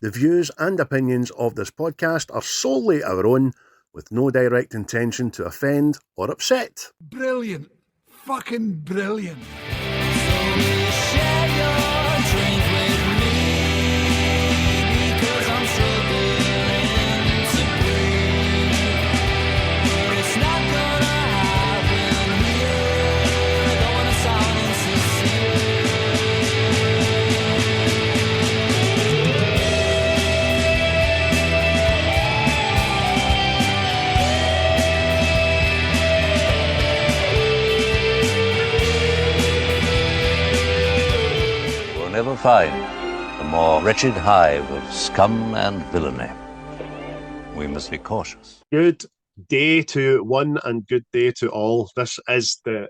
The views and opinions of this podcast are solely our own, with no direct intention to offend or upset. Brilliant. Fucking brilliant. Never find a more wretched hive of scum and villainy. We must be cautious. Good day to one and good day to all. This is the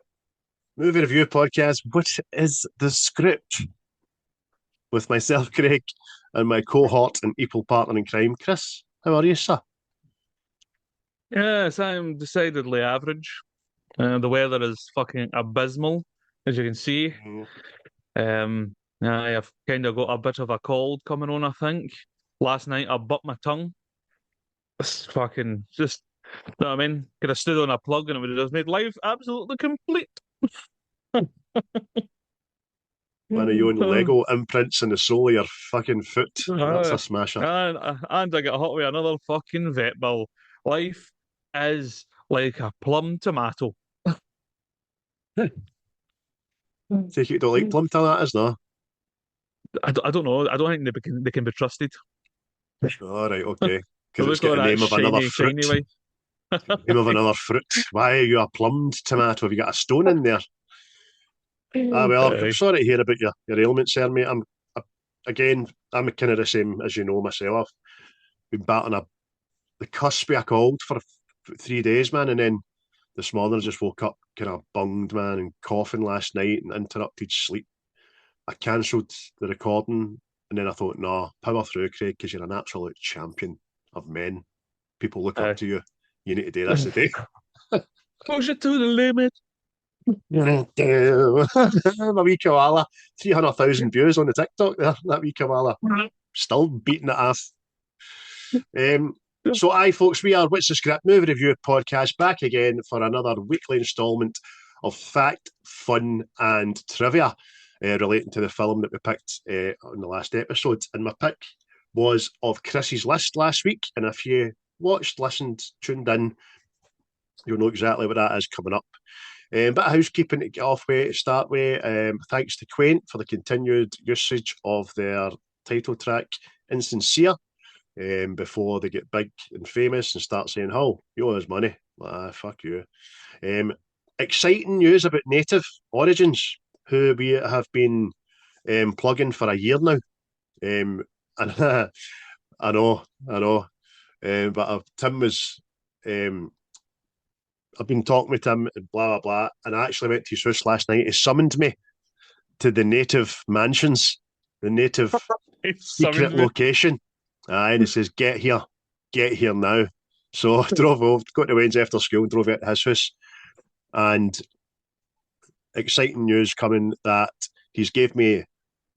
movie review podcast. What is the script? With myself, Craig, and my cohort and equal partner in crime, Chris. How are you, sir? Yes, I'm decidedly average. The weather is fucking abysmal, as you can see. I have kind of got a bit of a cold coming on, I think. Last night I butt my tongue. It's fucking just, you know what I mean? Could have stood on a plug and it would have just made life absolutely complete. One of your own Lego imprints in the sole of your fucking foot. That's a smasher. And I get hot with another fucking vet bill. Life is like a plum tomato. Take it you don't like plum tomatoes, no? I don't know. I don't think they can be trusted. All right, okay. They Because it's look got the like name of that another shiny, fruit. shiny way. Name of another fruit. Why are you a plumbed tomato? Have you got a stone in there? Well, I'm sorry to hear about your ailments there, mate. I'm kind of the same as you know myself. I've been battling the cusp of a cold for 3 days, man, and then this morning I just woke up kind of bunged, man, and coughing last night and interrupted sleep. I cancelled the recording, and then I thought, no, power through, Craig, because you're an absolute champion of men. People look up to you. You need to do this today. Push it to the limit. My wee koala, 300,000 views on the TikTok there, that wee koala. Still beating it off. So folks, we are What's the Script Movie Review Podcast, back again for another weekly instalment of fact, fun and trivia relating to the film that we picked on the last episode. And my pick was of Chris's list last week, and if you watched, listened, tuned in, you'll know exactly what that is coming up. Bit of housekeeping to get off with, to start with. Thanks to Caine for the continued usage of their title track, Insincere, before they get big and famous and start saying, oh, you owe us money. Fuck you. Exciting news about Native Origins, who we have been plugging for a year now. And I know. But Tim was... I've been talking with him and blah, blah, blah, and I actually went to his house last night. He summoned me to the native mansions, the native secret location. And he says, get here now. So I drove over, got to Wednesday after school, drove out to his house. And exciting news coming that he's gave me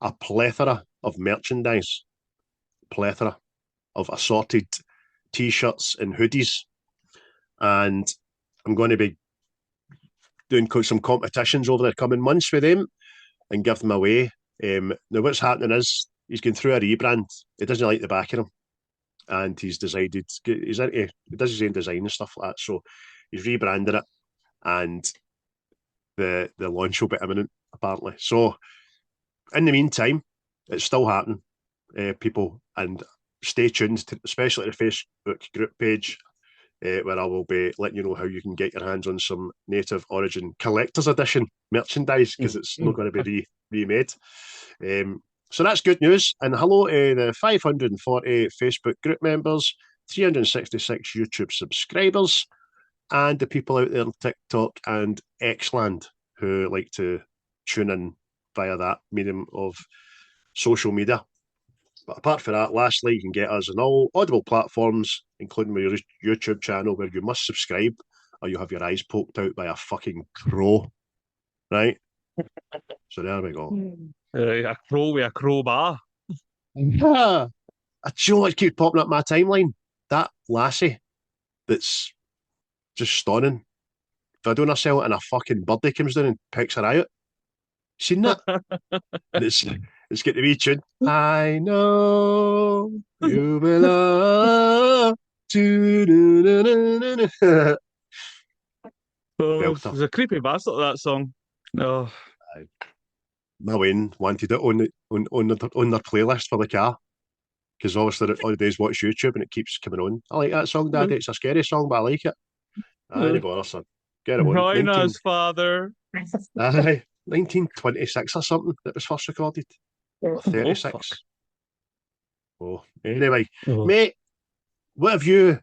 a plethora of merchandise, plethora of assorted T-shirts and hoodies. And I'm going to be doing some competitions over the coming months with them and give them away. Now, what's happening is he's going through a rebrand. He doesn't like the back of them. And he's decided, he does his own design and stuff like that. So he's rebranded it. And the launch will be imminent, apparently. So in the meantime, it's still happening, people. And stay tuned, especially to the Facebook group page, where I will be letting you know how you can get your hands on some Native Origin Collector's Edition merchandise, because it's not going to be remade. So that's good news. And hello to the 540 Facebook group members, 366 YouTube subscribers, and the people out there on TikTok and Xland who like to tune in via that medium of social media. But apart from that, lastly, you can get us on all audible platforms, including my YouTube channel, where you must subscribe or you'll have your eyes poked out by a fucking crow. Right? So there we go. A crow with a crowbar. Yeah. do you know what keeps popping up my timeline? That lassie that's just stunning, videoing herself, and a fucking birdie comes down and picks her eye out. Seen that? And it's got the wee tune. I know you belong to. Oh, it was a creepy bastard, that song. Oh. My Wayne wanted it on their playlist for the car, because obviously all the days watch YouTube and it keeps coming on. I like that song, Daddy. It's a scary song, but I like it. Aye, bother, son. Get it on. Raina's father. Aye, 1926 or something that was first recorded. 36. Oh, anyway, mate, what have you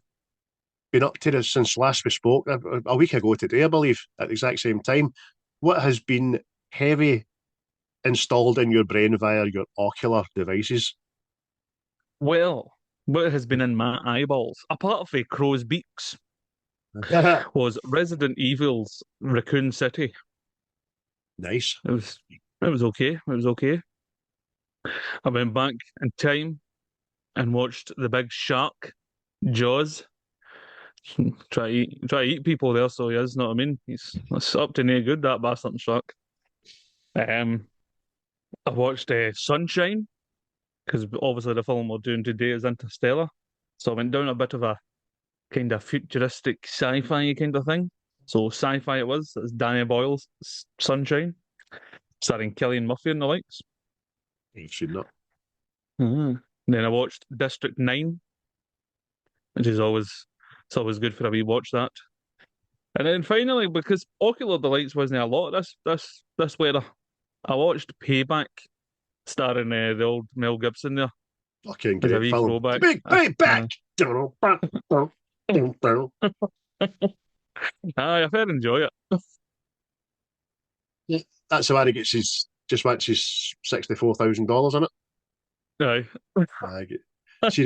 been up to since last we spoke? A week ago today, I believe, at the exact same time. What has been heavy installed in your brain via your ocular devices? Well, what has been in my eyeballs, apart from crow's beaks, was Resident Evil's Raccoon City. Nice. It was okay. It was okay. I went back in time and watched the big shark, Jaws. Try to eat people there, so he is, know what I mean? It's up to no good, that bastard shark. I watched Sunshine, because obviously the film we're doing today is Interstellar. So I went down a bit of a kind of futuristic sci-fi kind of thing. So sci-fi it was. It's Danny Boyle's Sunshine, starring Cillian Murphy and the likes. You've seen that. Then I watched District 9, which is it's always good for a wee watch that. And then finally, because Ocular Delights wasn't a lot this weather, I watched Payback, starring the old Mel Gibson there. Fucking As a great wee film. throwback. Big payback! Aye, I fair enjoy it. That's the one he gets his $64,000 in it. Aye. See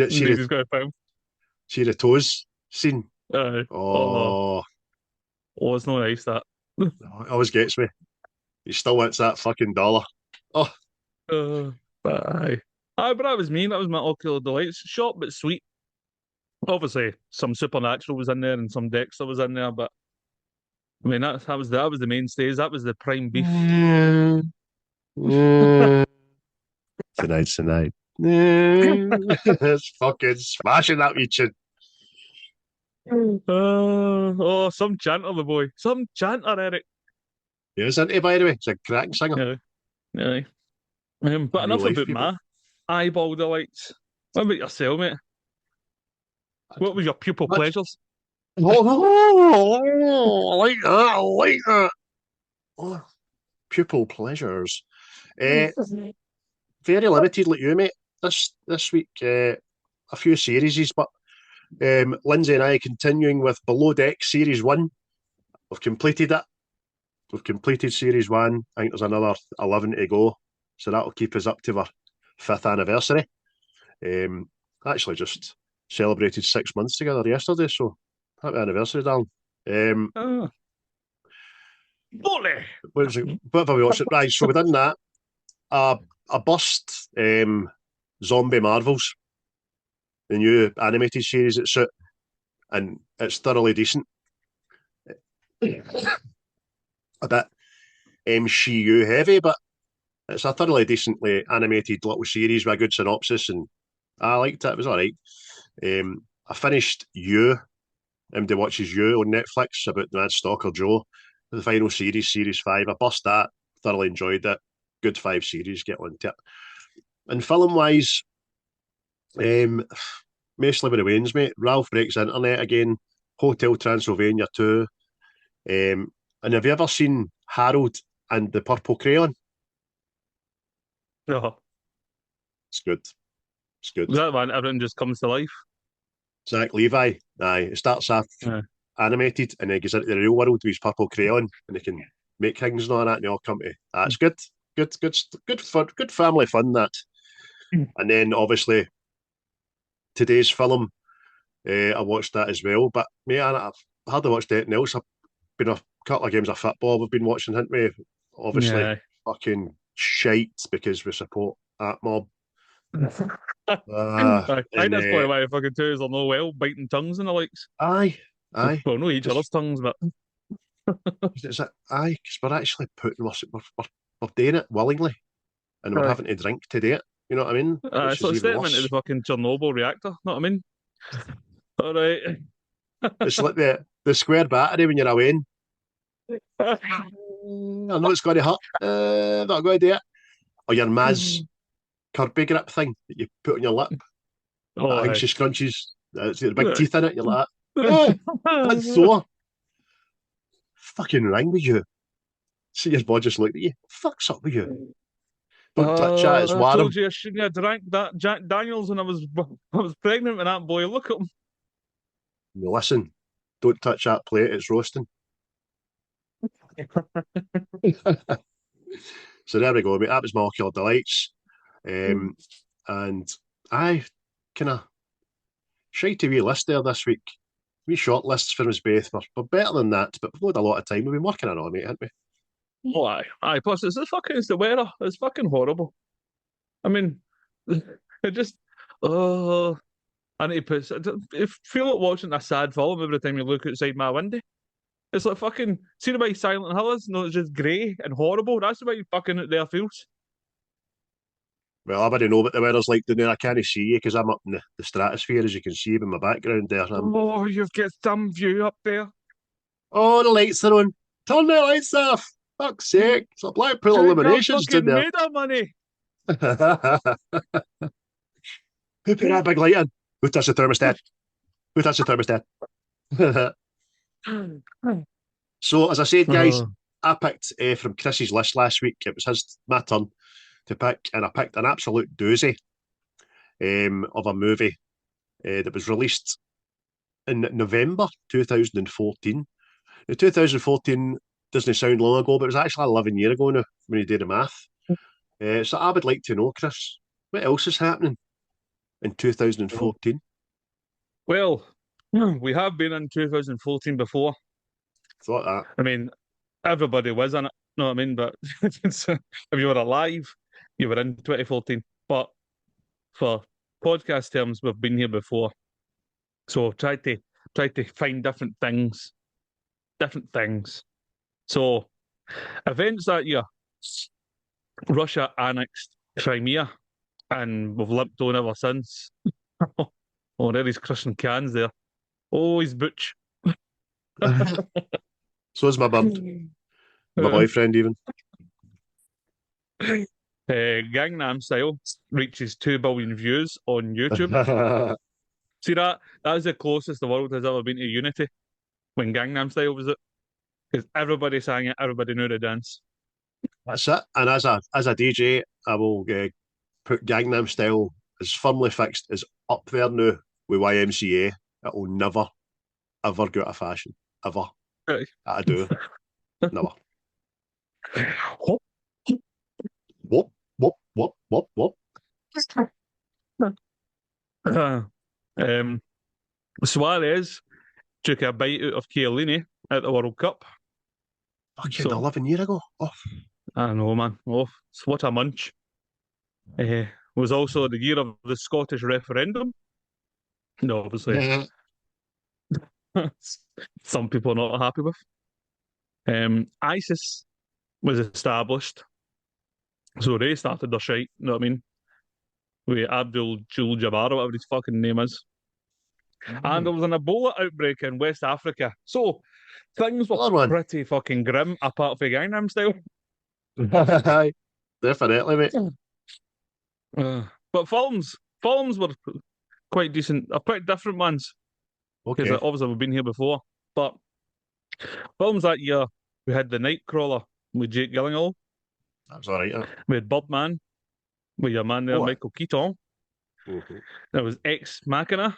the toes scene. Aye. Oh, it's not nice that. it always gets me. He still wants that fucking dollar. Oh, But aye. Aye, but that was me. That was my Ocular Delights. Short but sweet. Obviously, some Supernatural was in there and some Dexter was in there, but I mean that was the mainstays. That was the prime beef. Tonight. It's fucking smashing that wee tune. Some chanter, the boy. Some chanter, Eric. Yeah, isn't he, by the way? He's a cracking singer. Aye. But enough about my eyeball delights. What about yourself, mate? What was your pupil pleasures? Oh, I like that. I like that. Oh, pupil pleasures. Very limited, like you, mate. This week, a few series, but Lindsay and I continuing with Below Deck Series 1. We've completed it. We've completed Series 1. I think there's another 11 to go. So that'll keep us up to our 5th anniversary. Actually just celebrated 6 months together yesterday, so happy anniversary, darling. What have we watched? Right, so within that, a burst Zombie Marvels, the new animated series that's out, and it's thoroughly decent. A bit MCU heavy, but it's a thoroughly decently animated little series with a good synopsis, and I liked it. It was all right. I finished You. Everybody watches You on Netflix about the mad stalker Joe. The final series, Series 5. I bust that. Thoroughly enjoyed it. Good 5 series. Get on to it. And film-wise, mostly with the Waynes, mate. Ralph Breaks Internet again. Hotel Transylvania 2. And have you ever seen Harold and the Purple Crayon? No. It's good. It's good. Is that one? Everything just comes to life. Zach Levi. Aye. It starts off animated and then goes into the real world with his purple crayon and they can make things and all that and they all come to. That's good. Good fun. Good family fun, that. And then obviously today's film, I watched that as well. But mate, I've hardly watched anything else. I've been a couple of games of football we've been watching, haven't we? Obviously fucking shite because we support that mob. Ah, I think and that's probably why fucking twos are no well, biting tongues and the likes. aye, aye. Well, no each Just, other's tongues, but is it, aye, because we're actually putting, we're doing it willingly, and we're aye. having to drink to do it. You know what I mean? It's Which is like even stepping into the worse. fucking Chernobyl reactor, know what I mean? All right. It's like the square battery when you're away. I know it's going to hurt. Not going to do it. Or your Maz Kirby grip thing that you put on your lip. Oh, I think aye. she scrunches. It's got the big teeth in it. You're like, oh, that's sore. Fucking ring with you. See your boy just looked at you. Fuck's up with you? Don't touch that. It's I warm. told you I shouldn't have drank that Jack Daniels when I was pregnant with that boy. Look at him. Listen, don't touch that plate. It's roasting. So there we go, mate. That was my Ocular Delights. And I kind of shitey wee list there this week. Wee short lists for us both. We're better than that, but we've had a lot of time. We've been working on it, mate, haven't we? Oh, aye. Plus, it's the weather. It's fucking horrible. I mean, it just, oh, I need to put. I feel like watching a sad film every time you look outside my window. It's like fucking. See the way Silent Hill is? No, it's just grey and horrible. That's the way fucking out there feels. Well, I already know what the weather's like down there. I can't see you because I'm up in the stratosphere, as you can see in my background there. Oh, you've got some view up there. Oh, the lights are on. Turn the lights off. Fuck's sake. It's like Blackpool Drink up Illuminations down fucking there. made of money. Who put that big light in? Who touched the thermostat? Who touched the thermostat? So, as I said, guys, Oh. I picked from Chris's list last week. It was my turn to pick, and I picked an absolute doozy of a movie that was released in November 2014. Now, 2014 doesn't sound long ago, but it was actually 11 years ago now when you did the math. So I would like to know, Chris, what else is happening in 2014? Well, we have been in 2014 before. Thought that. I mean, everybody was in it. No, I mean, but if you were alive, you were in 2014. But for podcast terms, we've been here before. So I've tried to find different things. So events that year, Russia annexed Crimea, and we've limped on ever since. Oh, there he's crushing cans there. Oh, he's butch. So is my bird, my boyfriend even. Gangnam Style reaches 2 billion views on YouTube. See that? That is the closest the world has ever been to unity when Gangnam Style was it. Because everybody sang it, everybody knew the dance. That's it. And as a DJ, I will put Gangnam Style as firmly fixed as up there now with YMCA. It will never, ever go out of fashion. Ever. Right. I do. Never. Whoop, whoop, whoop, whoop, whoop. Suarez took a bite out of Chiellini at the World Cup. Fucking 11 years ago. Oh. I know, man. Oh, what a munch. Was also the year of the Scottish referendum. No, obviously. Some people are not happy with. ISIS was established. So they started their shite, you know what I mean? With Abdul Jul Jabbar, or whatever his fucking name is. And there was an Ebola outbreak in West Africa. So things were pretty fucking grim, apart from Gangnam Style. Definitely, mate. But films were quite decent. Quite different ones. Because obviously we've been here before. But films that year, we had The Nightcrawler with Jake Gyllenhaal. That's all right. Yeah. We had Birdman with your man there, Michael Keaton. Mm-hmm. There was Ex Machina,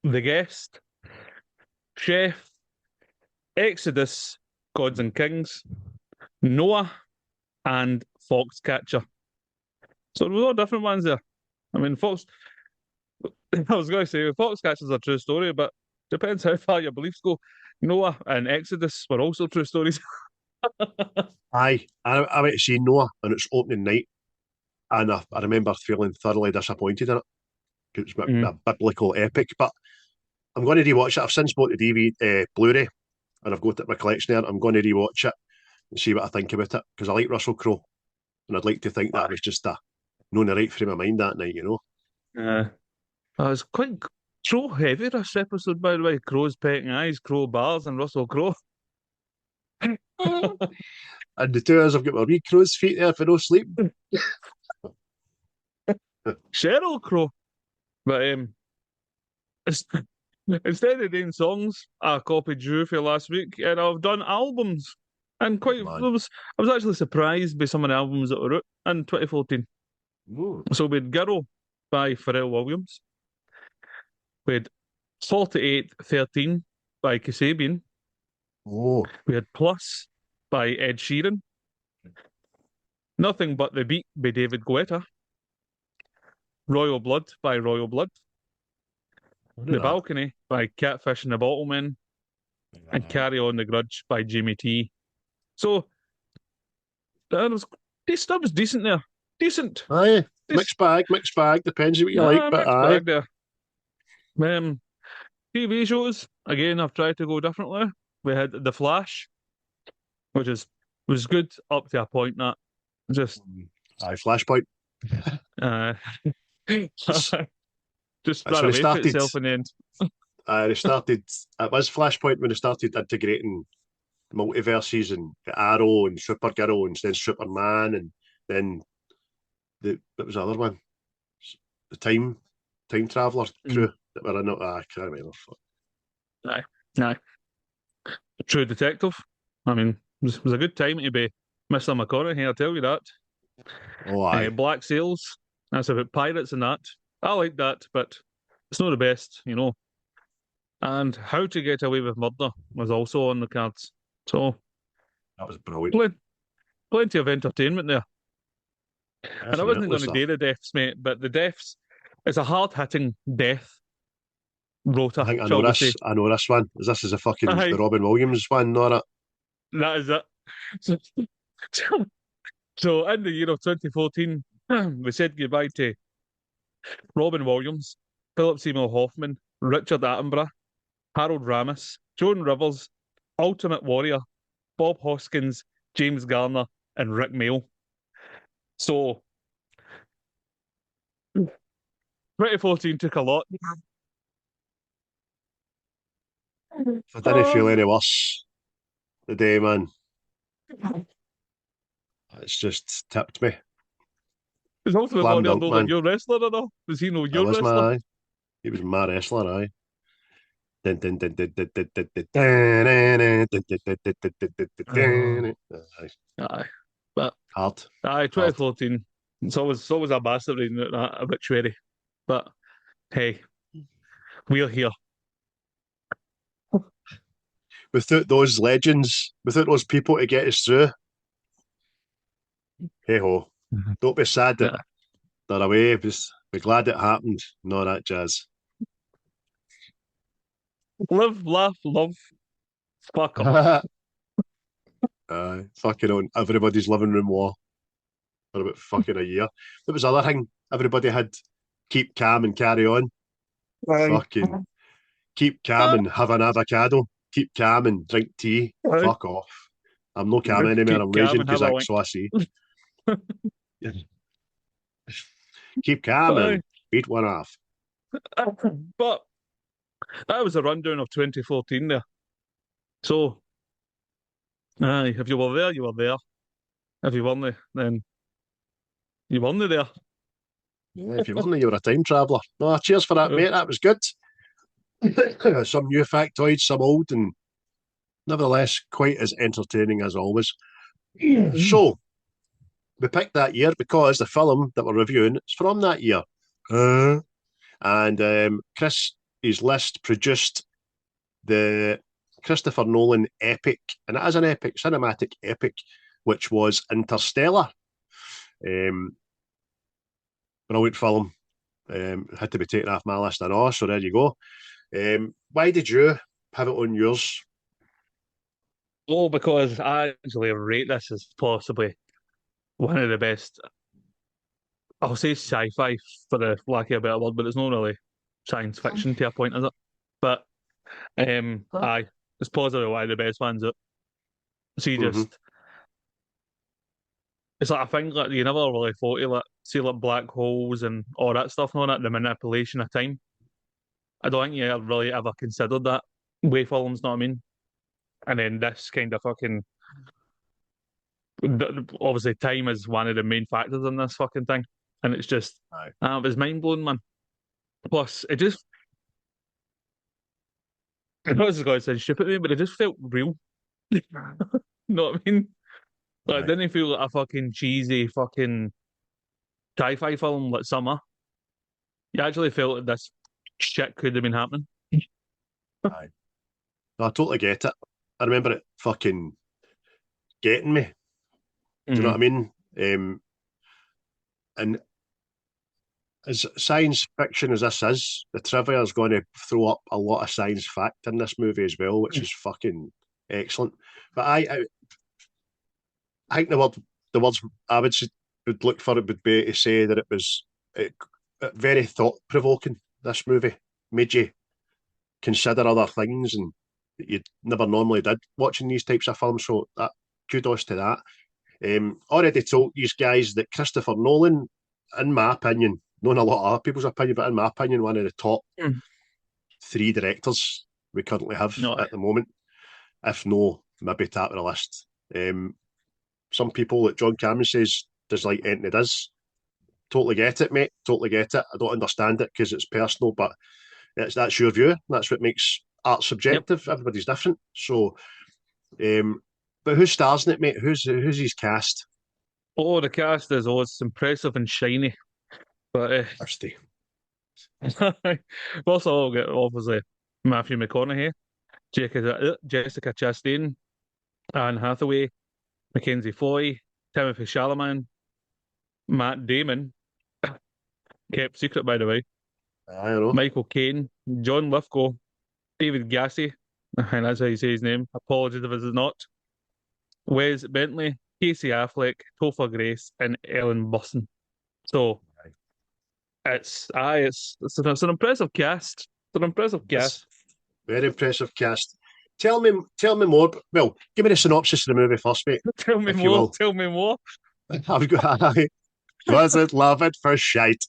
The Guest, Chef, Exodus, Gods and Kings, Noah, and Foxcatcher. So there were all different ones there. I mean, I was going to say, Foxcatcher's a true story, but depends how far your beliefs go. Noah and Exodus were also true stories. Aye, I went to see Noah on its opening night. and I remember feeling thoroughly disappointed in it. It was a biblical epic, but I'm going to rewatch it. I've since bought the DVD, Blu-ray, and I've got it in my collection there. I'm going to rewatch it and see what I think about it, because I like Russell Crowe, and I'd like to think that I was just not in the right frame of mind that night, I was quite Crow heavy this episode, by the way. Crow's pecking eyes, Crow bars, and Russell Crowe. And the 2 hours I've got my wee crow's feet there for no sleep. Cheryl Crow. But instead of doing songs, I copied Drew for last week, and I've done albums. And I was actually surprised by some of the albums that were out in 2014. Ooh. So we had Girl by Pharrell Williams. We had 4813 by Kasabian. Oh. We had Plus by Ed Sheeran. Nothing But the Beat by David Guetta. Royal Blood by Royal Blood. The Balcony by Catfish and the Bottlemen. And Carry On the Grudge by Jimmy T. So that was decent there. Decent. Aye. Mixed bag. Depends what you like, but aye. There. TV shows, again, I've tried to go differently. We had The Flash, which was good up to a point. That just Flashpoint. Just ran away from itself in the end. It was Flashpoint when they started integrating multiverses and Arrow and Supergirl and then Superman, and then what was the other one? The time traveller crew that were in it. I can't remember. Aye. True Detective. I mean, it was a good time to be Mr. McConaughy, I'll tell you that. Oh, aye. Black Sails. That's about pirates and that. I like that, but it's not the best, And How to Get Away with Murder was also on the cards. So that was brilliant. Plenty of entertainment there. Definitely. And I wasn't going to do the deaths, mate, but the deaths, it's a hard-hitting death rota. I think I know this one. This is a fucking the Robin Williams one, not it? That is it. So in the year of 2014, we said goodbye to Robin Williams, Philip Seymour Hoffman, Richard Attenborough, Harold Ramis, Joan Rivers, Ultimate Warrior, Bob Hoskins, James Garner, and Rick Mayall. So 2014 took a lot. I didn't feel any worse the day, man. It's just tipped me. There's also Slam a dunk, lot like your wrestler or no? Does he know your was wrestler? He was my wrestler, aye. Aye. But hard. Aye, 2014. It's always a bastard reading that obituary. But hey, we're here. Without those legends, without those people to get us through, hey ho. Don't be sad that they're away. We're glad it happened. No, that jazz. Live, laugh, love, fuck up. Fucking on everybody's living room wall for about fucking a year. That was the other thing. Everybody had keep calm and carry on. Fucking keep calm and have an avocado. Keep calm and drink tea. Fuck off. I'm no calm anymore. I'm raging because I saw I see. Keep calm and beat one off. But that was a rundown of 2014 there. So, if you were there, you were there. If you weren't there, then you weren't there. Yeah, if you weren't there, you were a time traveller. No, cheers for that, mate. That was good. Some new factoids, some old, and nevertheless quite as entertaining as always. So, we picked that year because the film that we're reviewing is from that year. And Chris, his list produced the Christopher Nolan epic, and it is an epic, cinematic epic, which was Interstellar. Brilliant film. Had to be taken off my list, I know, so there you go. Why did you have it on yours? Oh, because I actually rate this as possibly one of the best I'll say sci-fi for the lack of a better word, but it's not really science fiction to a point, is it? But aye, it's possibly one of the best ones. That see, Mm-hmm. just it's like I think like you never really thought of like see like black holes and all that stuff, and all that the manipulation of time. I don't think you really ever considered that way films, know what I mean? And then this kind of fucking obviously time is one of the main factors in this fucking thing, and it's just Aye. it was mind blowing, man. Plus, it just I know this is going to sound stupid, me, but it just felt real. Know what I mean? Like, it Aye. didn't feel like a fucking cheesy fucking sci-fi film like Summer. You actually felt that this shit could have been happening. Aye. No, I totally get it. I remember it fucking getting me. Do you know what I mean? And as science fiction as this is, the trivia is going to throw up a lot of science fact in this movie as well, which is fucking excellent. But I think the words I would look for it would be to say that it was very thought provoking. This movie made you consider other things and that you never normally did watching these types of films. So that kudos to that. Already told these guys that Christopher Nolan, in my opinion, not a lot of other people's opinion, but in my opinion, one of the top three directors we currently have at the moment. If no, maybe top of the list. Some people that John Cameron says does like anything it is. Totally get it, mate. Totally get it. I don't understand it because it's personal, but that's your view. That's what makes art subjective. Yep. Everybody's different. So, but who stars in it, mate? Who's his cast? Oh, the cast is it's impressive and shiny. But thirsty. Also got obviously Mathew McConaughy, Jessica Chastain, Anne Hathaway, MacKenzie Foy, Timothee Chalamet, Matt Damon, kept secret by the way. I don't know. Michael Caine, John Lithgow, David Gyasi, and that's how you say his name. Apologies if it's not. Wes Bentley, Casey Affleck, Topher Grace, and Ellen Burstyn. So it's an impressive cast. It's an impressive cast. Very impressive cast. Tell me more. Well, give me the synopsis of the movie first, mate. Tell me more. Tell me more. I've got. Was it love at first sight?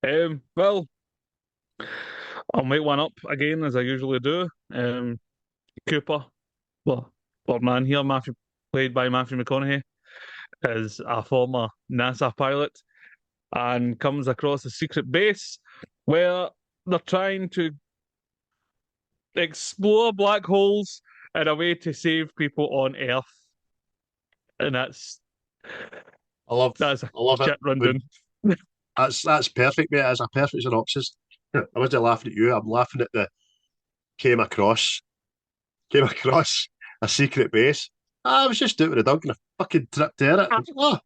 Well, I'll make one up again as I usually do. Cooper, well, our man here, played by Mathew McConaughey, is a former NASA pilot and comes across a secret base where they're trying to explore black holes in a way to save people on Earth. And that's I love shit rundown. That's perfect, mate. That's a perfect synopsis. I wasn't laughing at you. I'm laughing at the came across a secret base. I was just out with a dog and a fucking tripped there. Oh,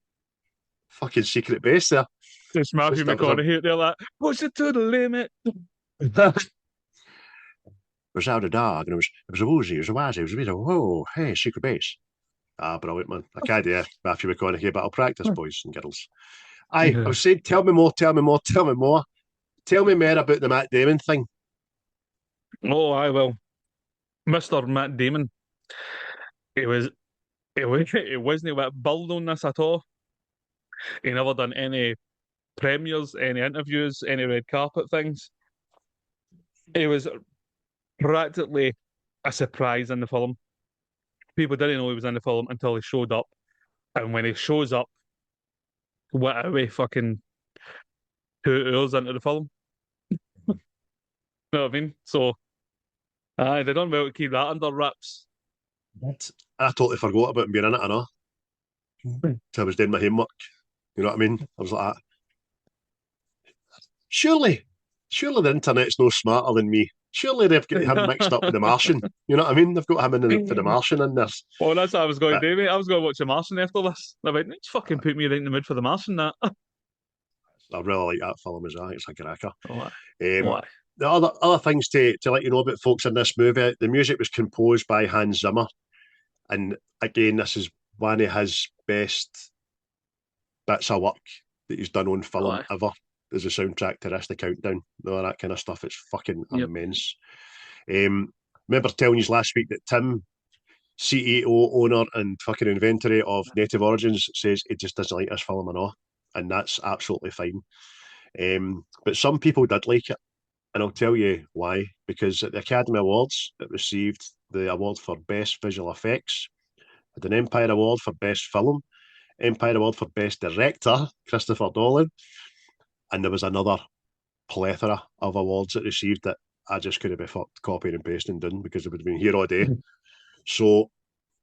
fucking secret base there. Just Mathew McConaughey out there like, push it to the limit. It was out of the dog and it was a woozy, it was a wazzy, it was a bit of, oh, hey, secret base. Brilliant, man. I can't do Mathew McConaughey, but I'll practice, boys and girls. I was saying, tell me more. Tell me more about the Matt Damon thing. Oh, I will. Mr. Matt Damon. It wasn't about build on this at all. He never done any premieres, any interviews, any red carpet things. It was practically a surprise in the film. People didn't know he was in the film until he showed up. And when he shows up, what a way fucking 2 hours into the film. You know what I mean? So, they done well to keep that under wraps. I totally forgot about him being in it, I know. Till I was doing my homework. You know what I mean? I was like, surely the internet's no smarter than me. Surely they've got him mixed up with The Martian. You know what I mean? They've got him for The Martian in this. Well, that's what I was going to do, mate. I was going to watch The Martian after this. I went, just fucking put me right in the mood for The Martian, that. I really like that film as well. It's a cracker. Why? The other things to let you know about folks in this movie, the music was composed by Hans Zimmer. And again, this is one of his best bits of work that he's done on film Aye. ever as a soundtrack to this, the countdown, all that kind of stuff. It's fucking Yep. immense. Remember telling you last week that Tim, CEO, owner, and fucking inventory of Native Origins, says he just doesn't like this film at all, and that's absolutely fine. But some people did like it, and I'll tell you why. Because at the Academy Awards, it received the award for Best Visual Effects, had an Empire Award for Best Film, Empire Award for Best Director, Christopher Nolan, and there was another plethora of awards it received that I just couldn't be fucked copying and pasting down because it would have been here all day. So,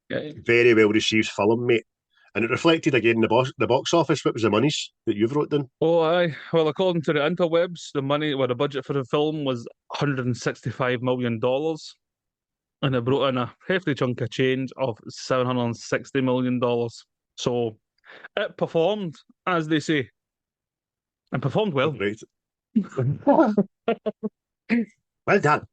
very well received film, mate. And it reflected again in the box office. What was the monies that you've wrote down? Oh, aye. Well, according to the interwebs, the budget for the film was $165 million, and it brought in a hefty chunk of change of $760 million. So it performed, as they say, and performed well. Right. Well done.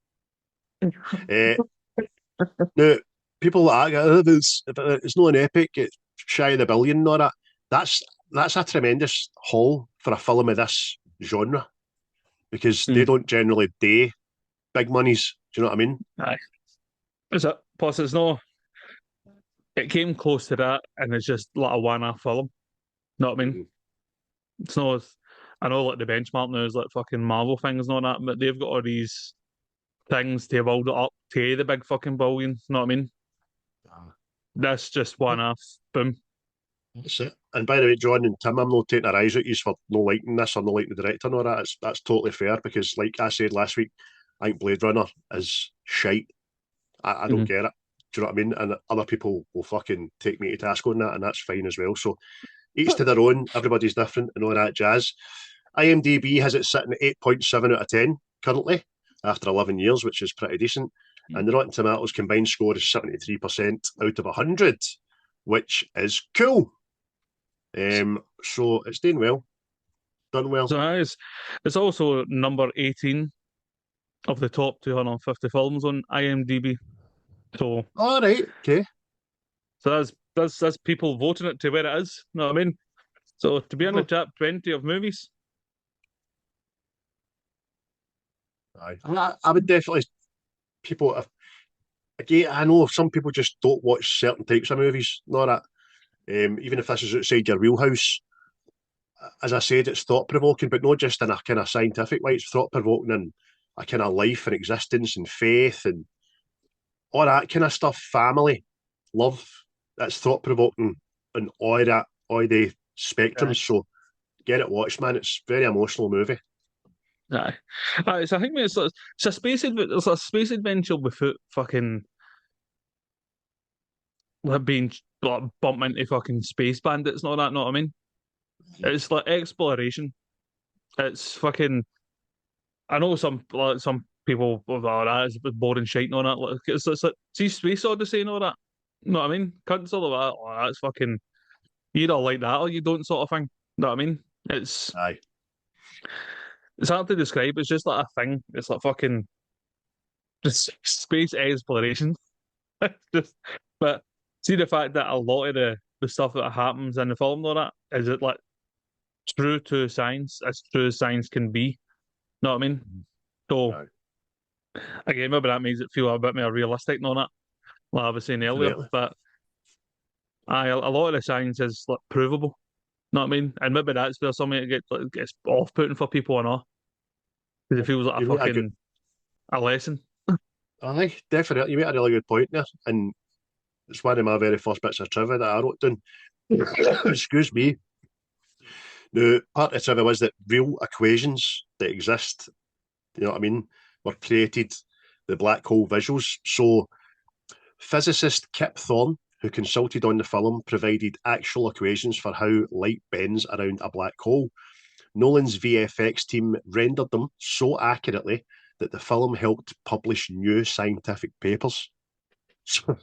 Now, people like it's not an epic, it's shy of the billion, nor that. That's a tremendous haul for a film of this genre because they don't generally do big monies. Do you know what I mean? Aye. Is it? Plus, it's no. It came close to that, and it's just like a one-off film. Know what I mean? It's no. I know, like the benchmark now is like fucking Marvel things and all that, but they've got all these things to build it up to the big fucking billion. Know what I mean? That's just one-off. Boom. That's it. And by the way, John and Tim, I'm not taking a rise at you for no liking this or no liking the director and all that. That's totally fair because, like I said last week, I think Blade Runner is shite. I don't get it. Do you know what I mean? And other people will fucking take me to task on that, and that's fine as well. So each to their own. Everybody's different and all that jazz. IMDb has it sitting at 8.7 out of 10 currently after 11 years, which is pretty decent. And the Rotten Tomatoes combined score is 73% out of 100, which is cool. So it's doing well. Done well. So it's also number 18 of the top 250 films on IMDb. So all right, okay. So that's people voting it to where it is. You know what I mean? So to be in the top 20 of movies. I would definitely people. Again, I know some people just don't watch certain types of movies. Not that. Even if this is outside your wheelhouse, as I said, it's thought provoking, but not just in a kind of scientific way. It's thought provoking in a kind of life and existence and faith and all that kind of stuff. Family, love. That's thought provoking and all the spectrums. So get it watched, man. It's a very emotional movie. Aye. So I think it's a space adventure without fucking being like bumped into fucking space bandits and all that. Know what I mean? It's like exploration. It's fucking. I know some people oh, that is boring shit and all that. Like, it's like see Space Odyssey and all that. You know what I mean? Cunts all of that. Oh, that's fucking. You don't like that or you don't sort of thing. You know what I mean? It's hard to describe. It's just like a thing. It's like fucking just space exploration. Just, but see the fact that a lot of the stuff that happens in the film, though, that is it like true to science, as true as science can be. Know what I mean? So again, maybe that makes it feel a bit more realistic, not that, like I was saying earlier. But a lot of the science is like provable. Know what I mean? And maybe that's where something gets off-putting for people or not. Because it feels like a lesson. Aye, definitely. You made a really good point there. And it's one of my very first bits of trivia that I wrote down. Excuse me. Now, part of the trivia was that real equations that exist, you know what I mean, were created, the black hole visuals. So, physicist Kip Thorne, who consulted on the film, provided actual equations for how light bends around a black hole. Nolan's VFX team rendered them so accurately that the film helped publish new scientific papers. So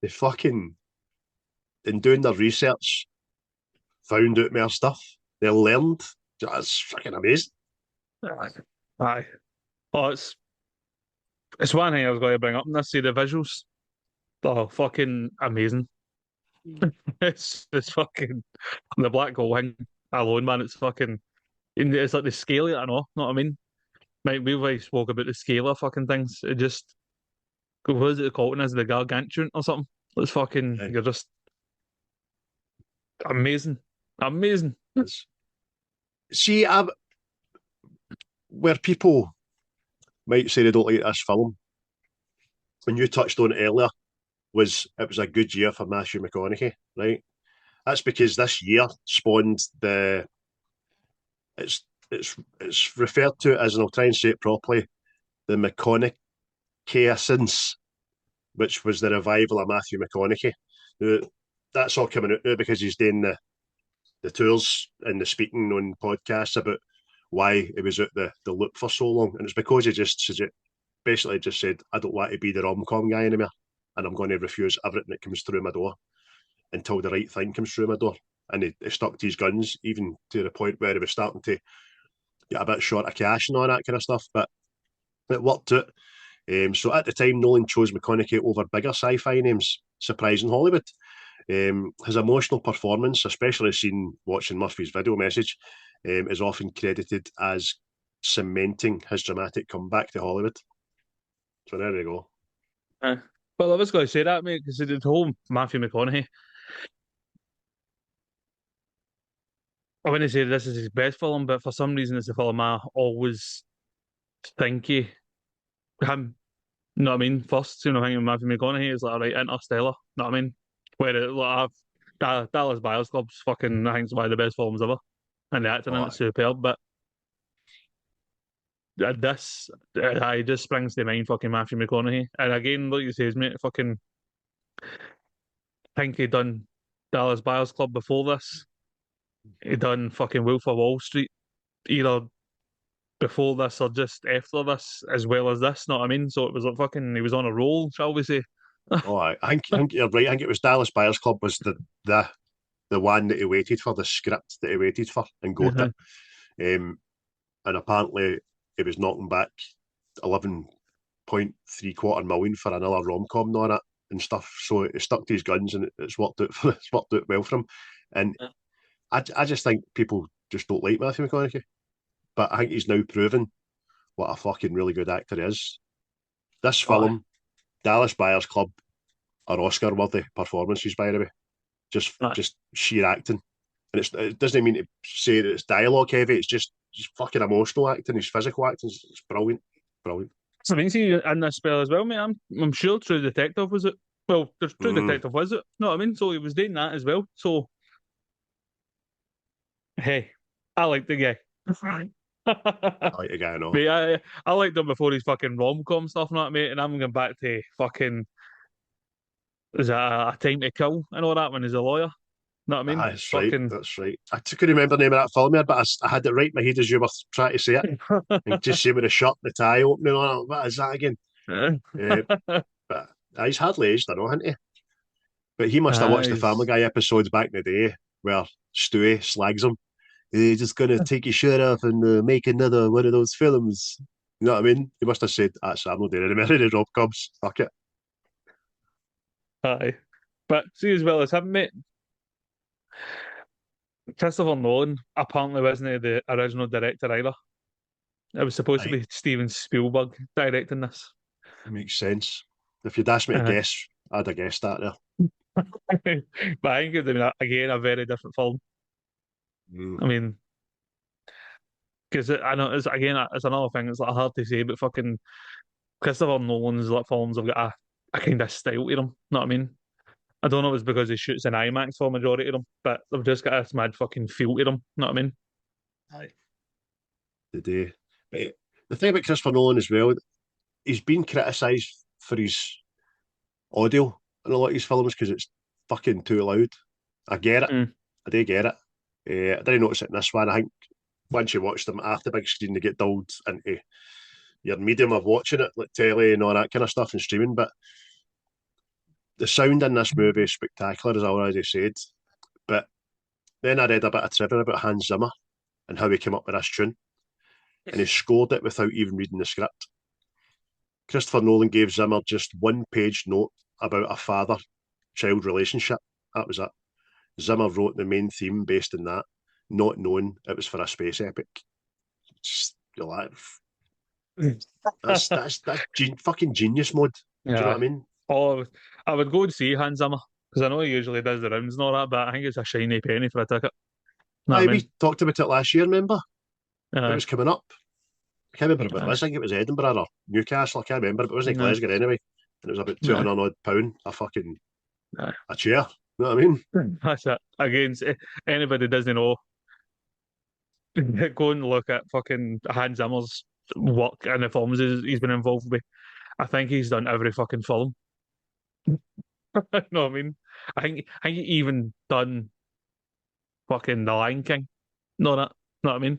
they fucking, in doing their research, found out more stuff. They learned. That's fucking amazing. Aye. Oh, it's one thing I was going to bring up, and that's the visuals. Oh, fucking amazing. It's fucking the black hole thing alone, man. It's fucking. It's like the scale of it, I know what I mean? Like we've already spoke about the scale of fucking things. It just what is it called as the gargantuan or something? It's fucking Yeah. you're just amazing. Amazing. See, where people might say they don't like this film, when you touched on it earlier, it was a good year for Matthew McConaughey, right? That's because this year spawned it's referred to as, and I'll try and say it properly, the McConaughey-essence, which was the revival of Matthew McConaughey. That's all coming out now because he's doing the tours and the speaking on podcasts about why he was out the loop for so long. And it's because he basically just said, I don't want to be the rom-com guy anymore, and I'm going to refuse everything that comes through my door until the right thing comes through my door. And he stuck to his guns, even to the point where he was starting to get a bit short of cash and all that kind of stuff. But it worked out. So at the time, Nolan chose McConaughey over bigger sci-fi names, surprising Hollywood. His emotional performance, especially seen watching Murphy's video message, is often credited as cementing his dramatic comeback to Hollywood. So there we go. Well, I was going to say that, mate, because the whole Matthew McConaughey. I wouldn't say this is his best film, but for some reason, it's the film I always think him. You know what I mean? First, thinking Matthew McConaughey is like, all right, Interstellar. You know what I mean? Where Dallas Buyers Club's fucking, I think it's one of the best films ever, and the acting in it's superb. But this, I just springs to mind fucking Matthew McConaughey, and again, like you say, mate, fucking, I think he done Dallas Buyers Club before this. He done fucking Wolf of Wall Street, either before this or just after this, as well as this. Know what I mean? So it was like fucking. He was on a roll, shall we say? I think you're right. I think it was Dallas Buyers Club was the one that he waited for, the script that he waited for and got it. And apparently he was knocking back 11.75 million for another rom-com and all that and stuff. So he stuck to his guns and it's worked out well for him. And I just think people just don't like Matthew McConaughey. But I think he's now proven what a fucking really good actor he is. This film, Dallas Buyers Club, are Oscar-worthy performances, by the way. Just sheer acting. And it doesn't mean to say that it's dialogue heavy, it's just fucking emotional acting, his physical acting, it's brilliant. Brilliant. So I mean, see in this spell as well, mate. I'm sure True Detective was it. Well, there's True Detective was it? No, I mean, so he was doing that as well. So hey, I like the guy. I like the guy, I know. Mate, I liked him before his fucking rom-com stuff, not mate. And I'm going back to fucking is that a Time to Kill and all that when he's a lawyer. Know what I mean? That's fucking... right. That's right. I couldn't remember the name of that film here, but I had it right in my head as you were trying to say it. And just see with the shirt, the tie opening on it. What is that again? But he's hardly aged, I know, hasn't he? But he must have watched the Family Guy episodes back in the day where Stewie slags him. He's just going to take your shirt off and make another one of those films. You know what I mean? He must have said, I'm not doing any more rom-coms. Fuck it. Aye. But see as well as him, mate. Christopher Nolan apparently wasn't the original director either. It was supposed to be Steven Spielberg directing this. It makes sense. If you'd asked me to guess, I'd have guessed that there. But I think it would have been, again, a very different film. I mean, because I know it's another thing. It's like hard to say, but fucking Christopher Nolan's like films have got a kind of style to them. Know what I mean? I don't know if it's because he shoots in IMAX for a majority of them, but they've just got a mad fucking feel to them. Know what I mean? Aye. Today, but the thing about Christopher Nolan as well, he's been criticised for his audio in a lot of his films because it's fucking too loud. I get it. I do get it. I didn't notice it in this one. I think once you watch them after the big screen, they get dulled into your medium of watching it, like telly and all that kind of stuff and streaming. But the sound in this movie is spectacular, as I already said. But then I read a bit of trivia about Hans Zimmer and how he came up with this tune. And he scored it without even reading the script. Christopher Nolan gave Zimmer just one-page note about a father-child relationship That was it. Zimmer wrote the main theme based on that, not knowing it was for a space epic. Just, you're like, that's fucking genius mode. Do you know what I mean? Oh, I would go and see Hans Zimmer because I know he usually does the rounds and all that, but I think it's a shiny penny for a ticket. Know what I mean? We talked about it last year, remember? It was coming up. I can't remember what it was. I think it was Edinburgh or Newcastle. I can't remember, but it wasn't Glasgow anyway. And it was about £200 a fucking a chair. You know what I mean? That's it. Again, anybody doesn't know, go and look at fucking Hans Zimmer's work and the films he's been involved with. I think he's done every fucking film. know what I mean? I think he even done fucking The Lion King. Know what I mean?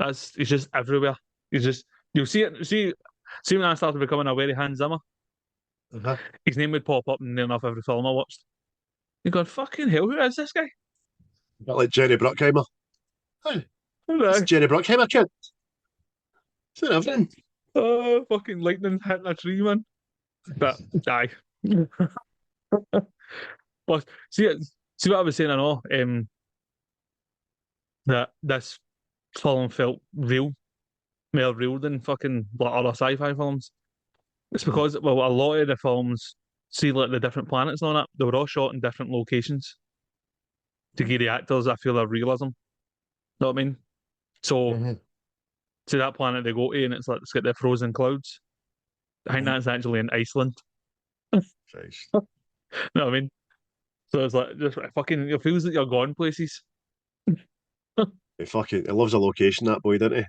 He's just everywhere. He's just you'll see it. See when I started becoming aware of Hans Zimmer, his name would pop up in near enough every film I watched. You're going, fucking hell, who is this guy? Like Jerry Bruckheimer. Hey, It's Jerry Bruckheimer, kid. It's in everything. Oh, fucking lightning hitting a tree, man. But aye. But see what I was saying, I know. That this film felt real, more real than fucking like other sci-fi films. It's because, well, a lot of the films, see like the different planets and all that, they were all shot in different locations to give the actors, I feel, a realism. Know what I mean? So, to that planet they go to, and it's got the frozen clouds. I think that's actually in Iceland. Nice. Know what I mean? So it's like just fucking. It feels like you're going places. He loves a location, that boy, didn't he?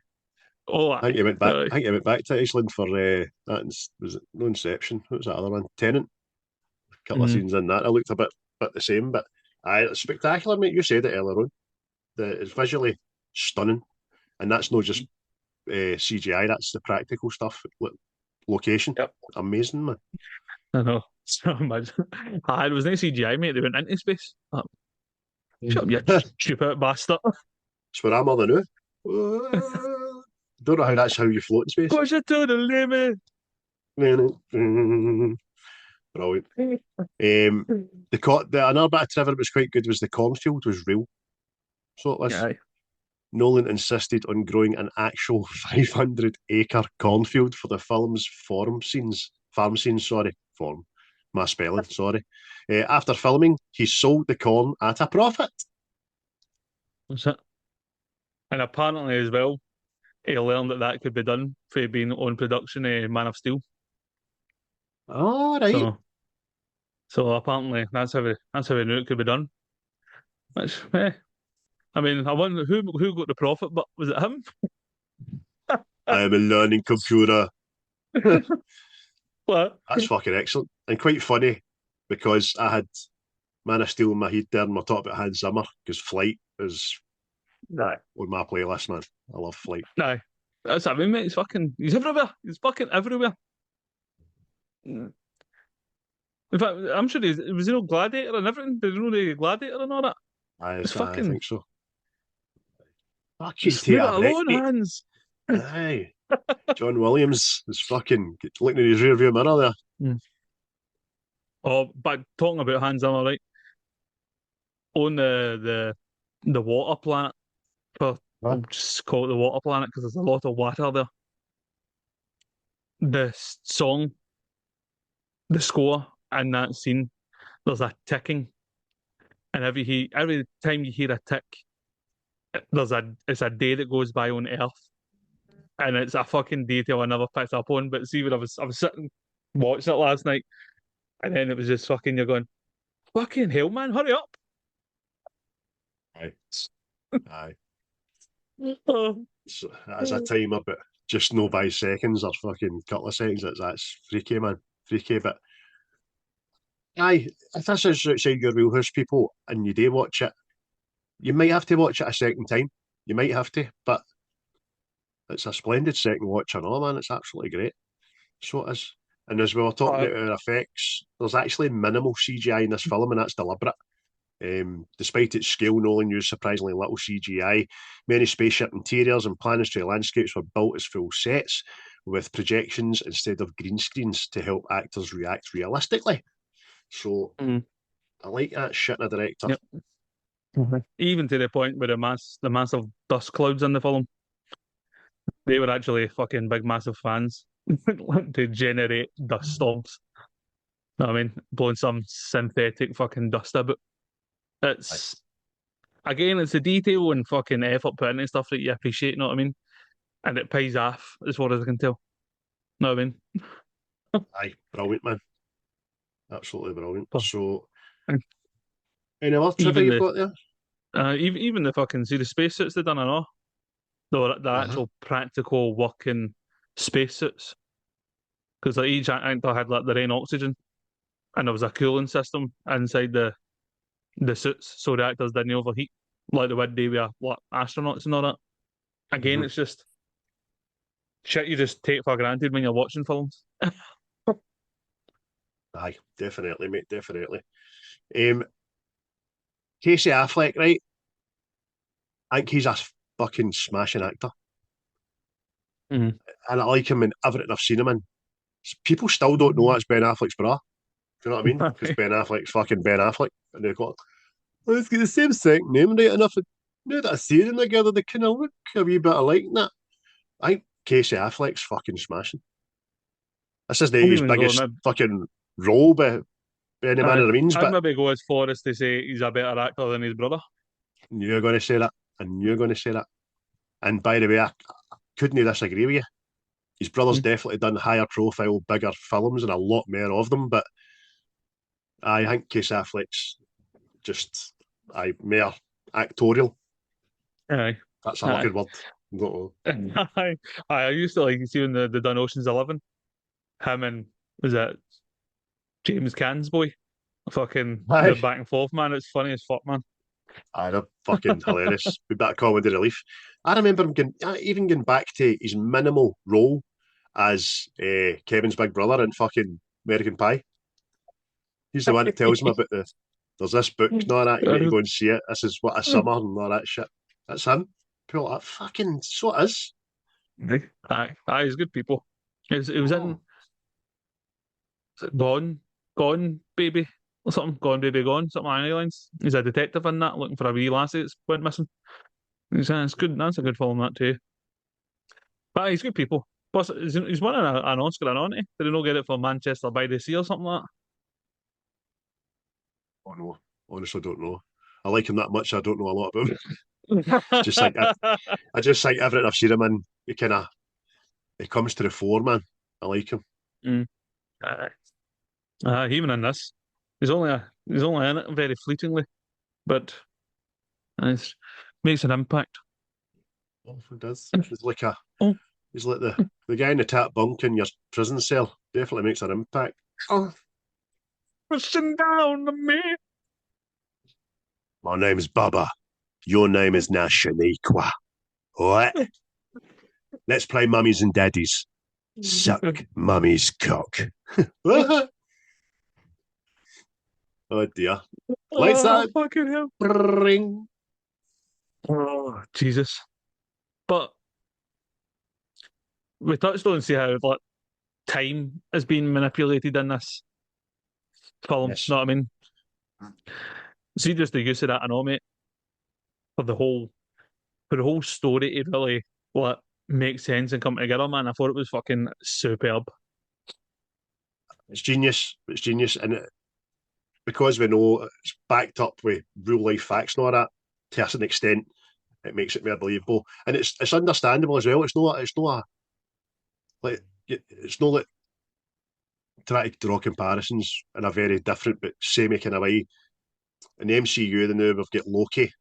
Oh, I think he went back. I think he went back to Iceland for that. Was it no Inception? What was that other one? Tenant. A couple of scenes in that. I looked a bit the same, but it's spectacular, mate. You said it earlier on. It's visually stunning, and that's not just CGI. That's the practical stuff. Location, amazing, man. I know. So much. It was nice CGI, mate. They went into space. Oh. Shut up, you stupid bastard. That's where I'm all the new. Don't know how that's how you float in space. Push it to the limit. Brilliant. Another bit of trivia that was quite good was the cornfield was real. So it was. Yeah. Nolan insisted on growing an actual 500-acre cornfield for the film's farm scenes. My spelling, sorry. After filming, he sold the corn at a profit. That's it. And apparently as well, he learned that could be done for being on production of Man of Steel. Oh, right. So apparently that's how we knew it could be done. Which, I mean, I wonder who got the profit, but was it him? I am a learning computer. What? That's fucking excellent. And quite funny because I had Man of Steel in my head there and we're talking about Hans Zimmer because Flight is on my playlist, man. I love Flight. No. That's what I mean, mate. He's everywhere. He's fucking everywhere. In fact, I'm sure was he no Gladiator and everything? Did you know the Gladiator and all that? I think so. Fucking leave it alone, Hans. Aye. John Williams is fucking looking in his rearview mirror there. Oh, but talking about Hans Zimmer, right? On the water planet, I'll just call it the water planet because there's a lot of water there. The song, the score, and that scene, there's a ticking, and every time you hear a tick, it's a day that goes by on Earth, and it's a fucking detail I never picked up on. But see, when I was sitting watching it last night, and then it was just fucking you're going, fucking hell, man, hurry up! Aye. So, that's a timer, but just no by seconds or fucking couple of seconds. That's freaky, man, freaky. But aye, if this is outside your wheelhouse, people, and you do watch it, you might have to watch it a second time. You might have to, but it's a splendid second watch and all, man. It's absolutely great. So it is. And as we were talking about our effects, there's actually minimal CGI in this film, and that's deliberate. Despite its scale, Nolan used surprisingly little CGI. Many spaceship interiors and planetary landscapes were built as full sets with projections instead of green screens to help actors react realistically. So I like that shit in a director. Yep. Even to the point where the massive dust clouds in the film, they were actually fucking big, massive fans to generate dust storms. Know what I mean? Blowing some synthetic fucking dust about. It's again, it's the detail and fucking effort put into stuff that you appreciate. Know what I mean? And it pays off as far as I can tell. Know what I mean? Aye, brilliant, man. Absolutely brilliant. But- So, And any other trivia even you've the got there? even the fucking see the spacesuits they done and all. The actual practical working spacesuits. Because like each actor had like their own oxygen, and there was a cooling system inside the suits, so the actors didn't overheat like they would do with like astronauts and all that. Again, it's just shit you just take for granted when you're watching films. Aye, definitely, mate, definitely. Casey Affleck, right? I think he's a fucking smashing actor. Mhm. And I like him in everything I've seen him in. People still don't know that's Ben Affleck's brother. Do you know what I mean? Because Ben Affleck's fucking Ben Affleck. And they've got, let's get the same second name right enough. Now that I see them together, they kind of look a wee bit alike in that. I think Casey Affleck's fucking smashing. This isn't his biggest fucking role by any manner of means, I'd but maybe go as far as to say he's a better actor than his brother. you're going to say that. And you're going to say that. And by the way, I couldn't disagree with you. His brother's definitely done higher profile, bigger films and a lot more of them, but I think Casey Affleck's just more actorial. Aye. That's a lucky word. I used to like see when they done Ocean's 11. Him and was that James Caan's boy? Fucking the back and forth, man. It's funny as fuck, man. They're fucking hilarious. With that comedy relief. I remember him even going back to his minimal role as Kevin's big brother in fucking American Pie. He's the one that tells him about there's this book and all that, you need to go and see it. This is what a summer and all that shit. That's him. Pull that fucking, so it is. Aye, he's good people. It was in Gone Baby or something. Gone Baby Gone, something along the lines. He's a detective in that, looking for a wee lassie that's went missing. It's good. That's a good film, that too. But he's good people. Plus, he's won an Oscar, hasn't he? Did he not get it for Manchester by the Sea or something like that? Oh no, honestly don't know. I like him that much. I don't know a lot about him. Just like I just think everything I've seen him in, he comes to the fore, man. I like him. Even in this, he's only in it very fleetingly, but it makes an impact. Oh, it does. He's like the guy in the tap bunk in your prison cell. Definitely makes an impact. Oh, pushing down to me. My name's Bubba. Your name is now Shaniqua. What? Let's play mummies and daddies. Suck mummy's cock. Oh dear. Lights out. Fucking hell. Ring. Oh, Jesus. But we touched on see how like time is being manipulated in this film. Yes. Know what I mean? See just the use of that, I know, mate. For the whole story to really what make sense and come together, man. I thought it was fucking superb. It's genius. It's genius. And because we know it's backed up with real life facts and all that, to a certain extent, it makes it more believable. And it's understandable as well. It's not like try to draw comparisons in a very different but same kind of way. In the MCU, now we've got Loki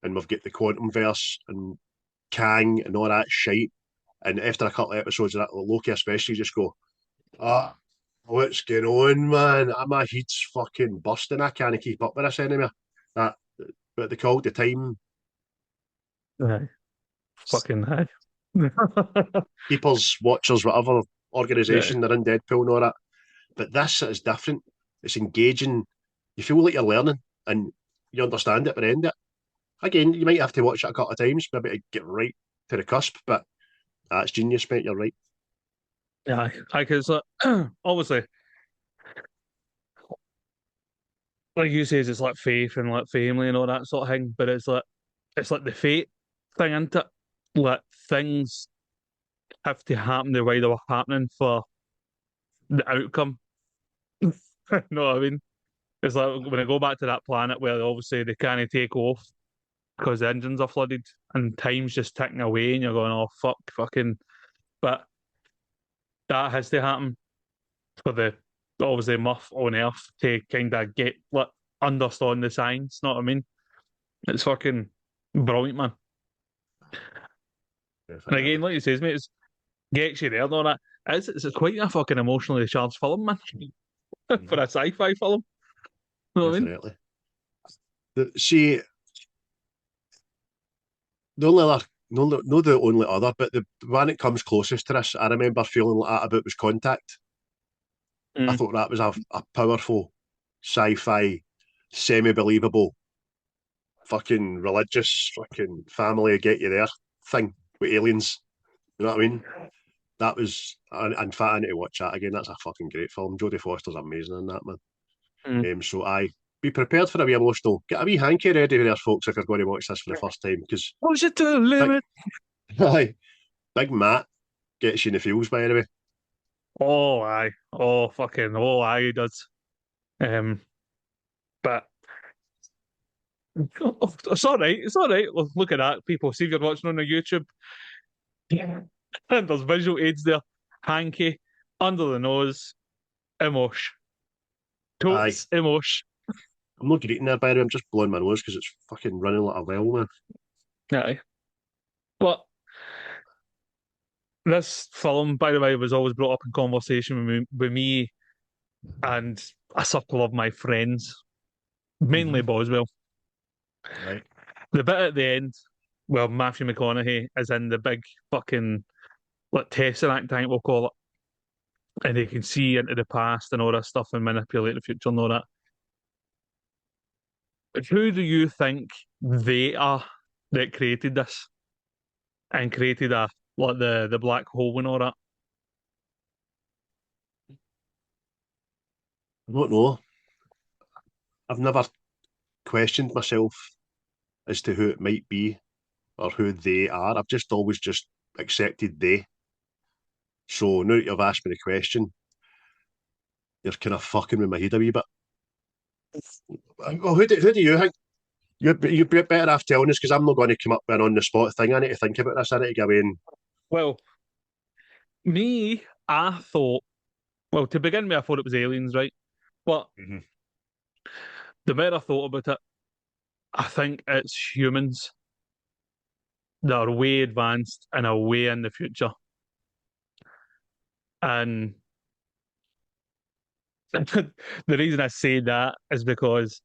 and we've got the Quantum Verse and Kang and all that shite. And after a couple of episodes of that, Loki especially, just go, what's going on, man? My heat's fucking busting. I can't keep up with this anymore. But they called the time. Fucking hell. Keepers, Watchers, whatever organisation they're in, Deadpool and all that. But this is different. It's engaging. You feel like you're learning and you understand it by the end of it. Again, you might have to watch it a couple of times, maybe to get right to the cusp, but it's genius, mate. You're right. Yeah, because obviously like you say, it's like faith and like family and all that sort of thing. But it's like the fate thing, isn't it? Like things have to happen the way they were happening for the outcome. You know what I mean? It's like when I go back to that planet where obviously they can't take off because the engines are flooded and time's just ticking away and you're going, oh fuck, fucking. But that has to happen for the obviously muff on Earth to kind of get like understand the science. Know what I mean? It's fucking brilliant, man. And again, like you says, mate, it's gets you there and all that. It's quite a fucking emotionally charged film, man. For a sci-fi film. You know what I mean? Definitely. See, the only other, no, the only other, but the one that comes closest to this, I remember feeling like that about was Contact. I thought that was a powerful sci-fi, semi-believable, fucking religious, fucking family get you there thing with aliens. You know what I mean? That was, in fact, I need to watch that again. That's a fucking great film. Jodie Foster's amazing in that, man. So be prepared for a wee emotional. Get a wee hanky ready there, folks, if you're going to watch this for the first time. Because push it to the limit. Big Matt gets you in the feels, by the way. Oh, aye. Oh, fucking. Oh, aye, he does. But it's all right. It's all right. Well, look at that, people. See if you're watching on the YouTube. Yeah. And there's visual aids there. Hanky, under the nose, emosh. Totes, emosh. I'm not greeting there, by the way. I'm just blowing my nose because it's fucking running like a well, man. Aye. But this film, by the way, was always brought up in conversation with me and a circle of my friends, mainly Boswell. Right. The bit at the end, well, Mathew McConaughy is in the big fucking like tesseract tank, we'll call it, and he can see into the past and all that stuff and manipulate the future and all that. But who do you think they are that created this and created the black hole and all that? I don't know. I've never questioned myself as to who it might be or who they are. I've just always just accepted they. So now that you've asked me the question, you're kind of fucking with my head a wee bit. Well, who do you think? You'd be better off telling us because I'm not going to come up with an on the spot thing. I need to think about this. I need to go away and. Well, me, I thought, well, to begin with, I thought it was aliens, right? But the more I thought about it, I think it's humans that are way advanced and are way in the future. And the reason I say that is because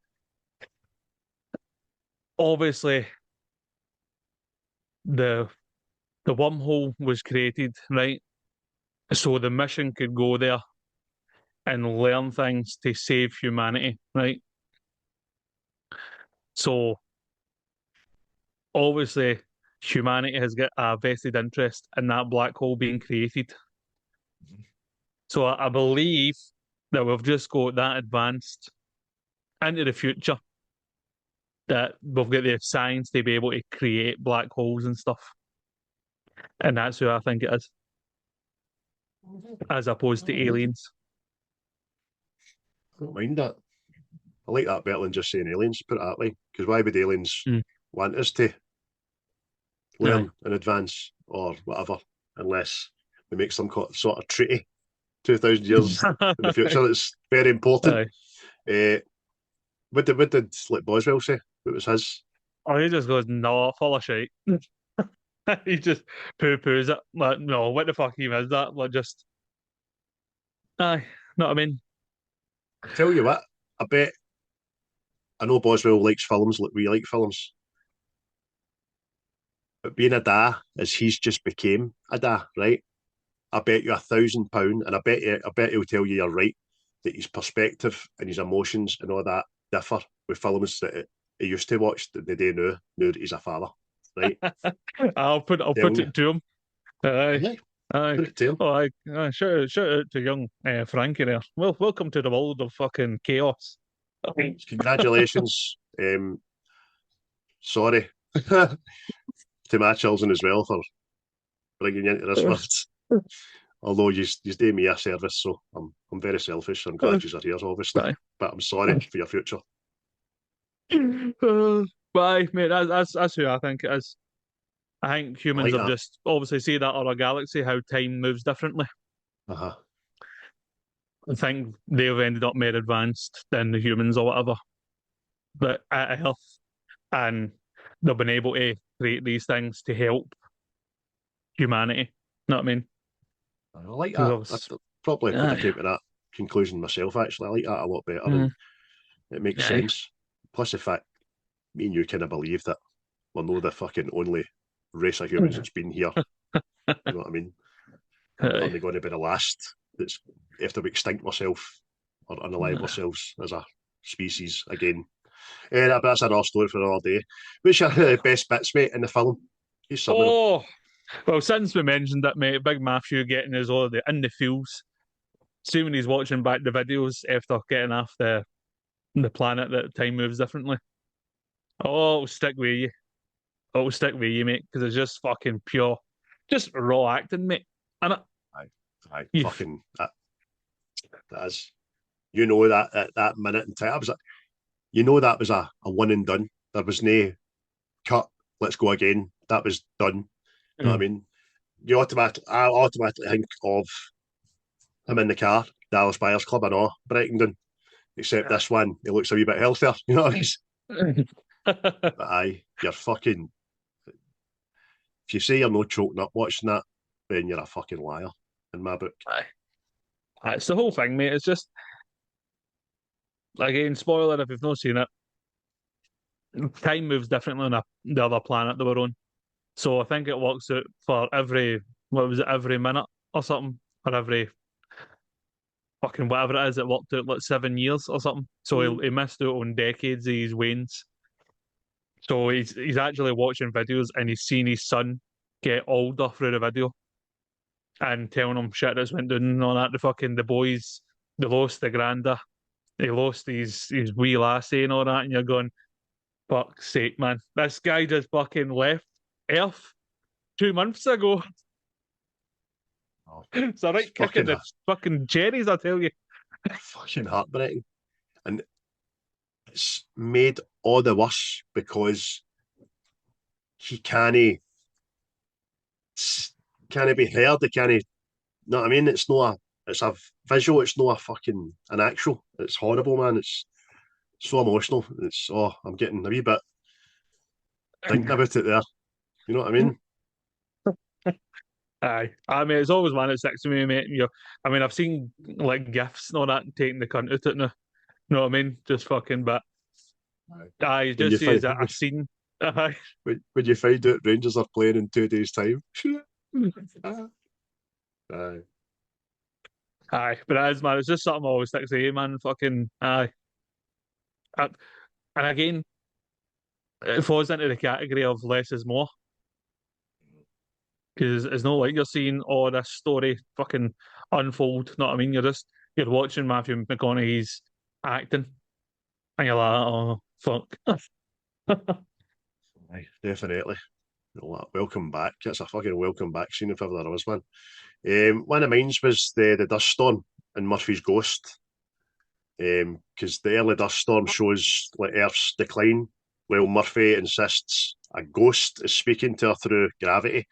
obviously the wormhole was created, right? So the mission could go there and learn things to save humanity, right? So obviously humanity has got a vested interest in that black hole being created. So I believe that we've just got that advanced into the future that we've got the science to be able to create black holes and stuff. And that's who I think it is. As opposed to aliens. I don't mind that. I like that better than just saying aliens, put it that way. Because why would aliens want us to learn in advance or whatever, unless we make some sort of treaty 2,000 years in the future that's very important. What did like Boswell say? What was his? Oh, he just goes, no, full of shit. He just poo-poos it. Like, no, what the fuck even is that? Like, just... Aye, know what I mean? I tell you what, I know Boswell likes films, like we like films. But being a da, as he's just became a da, right? I bet you £1,000, and I bet he'll tell you you're right, that his perspective and his emotions and all that differ with films that he used to watch that they do now that he's a father. Right? I'll put it to him. Aye. Aye. Put it to him. Oh, aye. Shout out to young Frankie there. Well, welcome to the world of fucking chaos. Congratulations. Sorry to my children as well for bringing you into this world. Although you do me a service, so I'm very selfish. I'm glad you're here, obviously, but I'm sorry for your future. Bye, mate. That's who I think it is. I think humans like have that. just obviously see that other galaxy, how time moves differently. Uh-huh. I think they've ended up more advanced than the humans or whatever, but at Earth, and they've been able to create these things to help humanity. Know what I mean? I like that. I Because probably would have came to that conclusion myself, actually. I like that a lot better, and it makes sense. Plus the fact me and you kind of believe that we're not the fucking only race of humans that's been here. You know what I mean? We're only going to be the last that's after we extinct ourselves or unalive ourselves as a species again. But that's another story for another day. What's your best bits, mate, in the film? Here's some of them. Oh, well, since we mentioned it, mate, Big Mathew getting his all in the fields. See when he's watching back the videos after getting off the planet that time moves differently. Oh, it'll stick with you. It'll stick with you, mate, because it's just fucking pure, just raw acting, mate. And Aye, fucking that is. You know that minute in time, you know that was a one and done. There was no cut. Let's go again. That was done. You know what I mean? I automatically think of him in the car, Dallas Buyers Club. I know Brighton, except this one, he looks a wee bit healthier. You know what I mean? But aye, you're fucking. If you say you're not choking up watching that, then you're a fucking liar in my book. Aye. It's the whole thing, mate. It's just, again, spoiler if you've not seen it, time moves differently on the other planet that we're on. So I think it works out for every minute or something, or every fucking whatever it is, it worked out like 7 years or something. So he missed out on decades of his wains. So he's actually watching videos and he's seen his son get older through the video and telling him shit that's went down and all that. The boys, they lost the granda, they lost his wee lassie and all that, and you're going, fuck's sake, man. This guy just fucking left Earth 2 months ago. It's a right kick in the fucking cherries, I tell you. Fucking heartbreaking. And it's made all the worse because he can't be heard. He can't. You know what I mean? It's a visual. It's not a fucking an actual. It's horrible, man. It's so emotional. I'm getting a wee bit thinking about it there. You know what I mean? Aye. I mean, it's always one that sticks to me, mate. I've seen like gifs and all that taking the cunt out it now. You know what I mean? Just fucking, but aye, just see as a scene. Aye. When you find out Rangers are playing in 2 days' time. Aye. Aye, but it is, man. It's just something I always sticks to you, man. Fucking aye. And again, it falls into the category of less is more. Because it's not like you're seeing all this story fucking unfold. Know what I mean? You're watching Mathew McConaughey's acting, and you're like, oh fuck. Aye, definitely. Welcome back. It's a fucking welcome back scene if ever there was one. One of mine was the dust storm in Murphy's Ghost. Because the early dust storm shows like Earth's decline, while Murphy insists a ghost is speaking to her through gravity,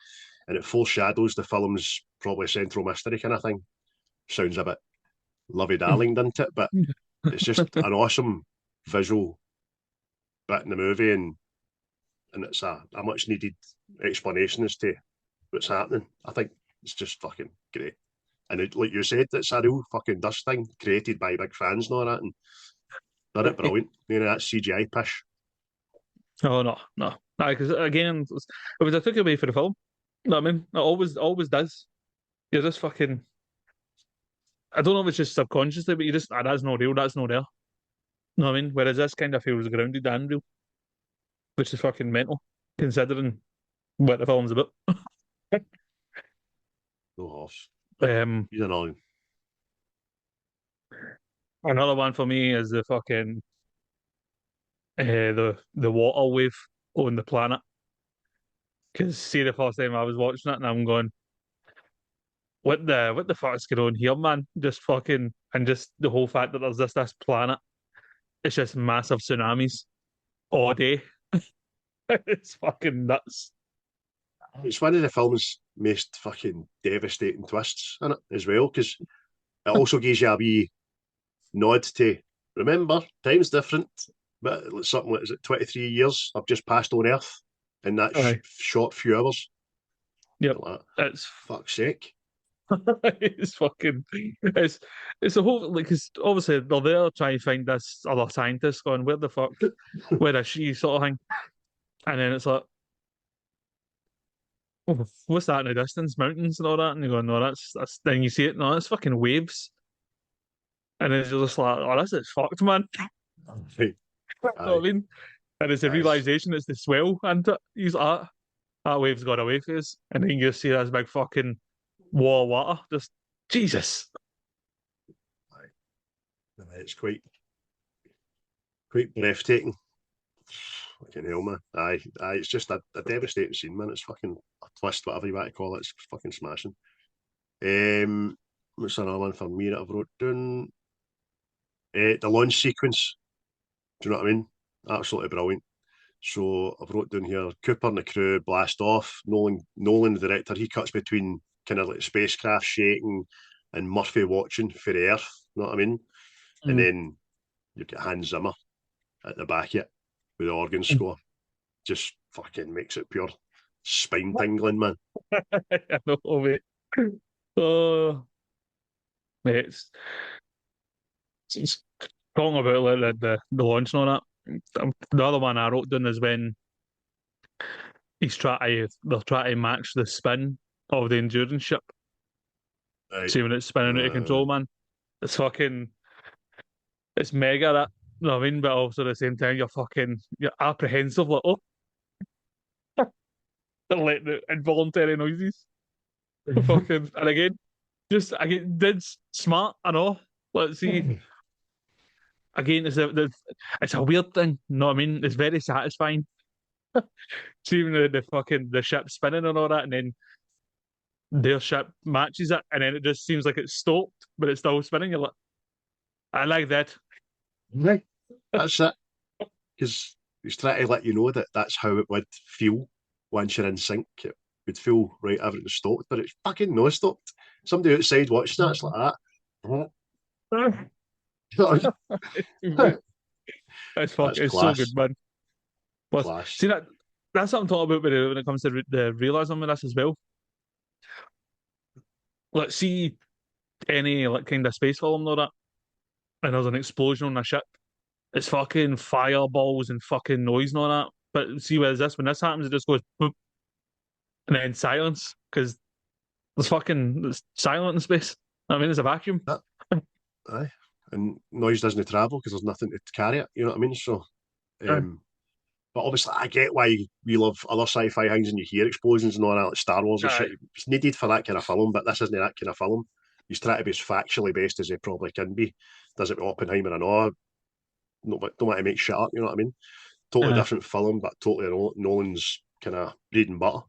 and it foreshadows the film's probably central mystery kind of thing. Sounds a bit lovey-darling, doesn't it? But it's just an awesome visual bit in the movie, and it's a much needed explanation as to what's happening. I think it's just fucking great. And like you said, it's a real fucking dust thing created by big fans and all that, and done it brilliant. That CGI pish. Oh no. Because again, it was a takeaway for the film. You know what I mean? It always does. You're just fucking. I don't know if it's just subconsciously, but that's not real. That's not there. You know what I mean? Whereas this kind of feels grounded and real, which is fucking mental, considering what the film's about. No horse. Another one for me is the fucking the water wave on the planet. Because see, the first time I was watching it, and I'm going, what the fuck is going on here, man? Just fucking, and just the whole fact that there's this planet, it's just massive tsunamis all day. It's fucking nuts. It's one of the film's most fucking devastating twists in it as well, because it also gives you a wee nod to remember, time's different, but it's something like, is it 23 years I've just passed on Earth in that short few hours? Yep, like, it's fuck's sake. it's fucking it's a whole like because obviously they're there trying to find this other scientist going where the fuck where is she sort of thing, and then it's like, oh, what's that in the distance, mountains and all that, and you go, no, that's then you see it, no, it's fucking waves, and then you're just like, oh, this is fucked, man. You know what I mean? And it's a realization it's the swell, and he's like, that wave's gone away for us, and then you just see this big fucking wall of water, just Jesus. It's quite breathtaking. Fucking hell, man. Aye, it's just a devastating scene, man. It's fucking a twist, whatever you want to call it. It's fucking smashing. What's another one for me that I've wrote down? The launch sequence. Do you know what I mean? Absolutely brilliant. So I've wrote down here, Cooper and the crew blast off. Nolan, the director, he cuts between kind of like spacecraft shaking and Murphy watching for the Earth. You know what I mean? And then you've got Hans Zimmer at the back of it with the organ score. Just fucking makes it pure spine tingling, man. I know, mate. Oh, mate, it's talking about like the launch and all that. The other one I wrote down is when they're trying to match the spin of the endurance ship. Right. See when it's spinning out of control, man. It's fucking, it's mega that. You know what I mean? But also at the same time, you're apprehensive, like, oh, they're letting the involuntary noises. Fucking, and again, did smart, I know. Let's see. Again, it's a weird thing. You know what I mean? It's very satisfying. Seeing the ship spinning and all that, and then their ship matches it, and then it just seems like it's stopped, but it's still spinning. You're like, I like that. Right. That's it. Because he's trying to let you know that that's how it would feel once you're in sync. It would feel right, everything's stopped, but it's fucking no stopped. Somebody outside watching that, it's like that. It's so good, man. But see that's what I'm talking about when it comes to the realism of this as well. Let's see any like kind of space film or that, and there's an explosion on a ship. It's fucking fireballs and fucking noise and all that. But see when this happens, it just goes boop, and then silence because it's silent in space. I mean, it's a vacuum. Aye. And noise doesn't travel because there's nothing to carry it. You know what I mean? So, but obviously, I get why we love other sci-fi things and you hear explosions and all that, like Star Wars and shit. It's needed for that kind of film, but this isn't that kind of film. He's trying to be as factually based as he probably can be. Does it with Oppenheimer and all. Don't want to make shit up. You know what I mean? Totally different film, but totally Nolan's kind of bread and butter.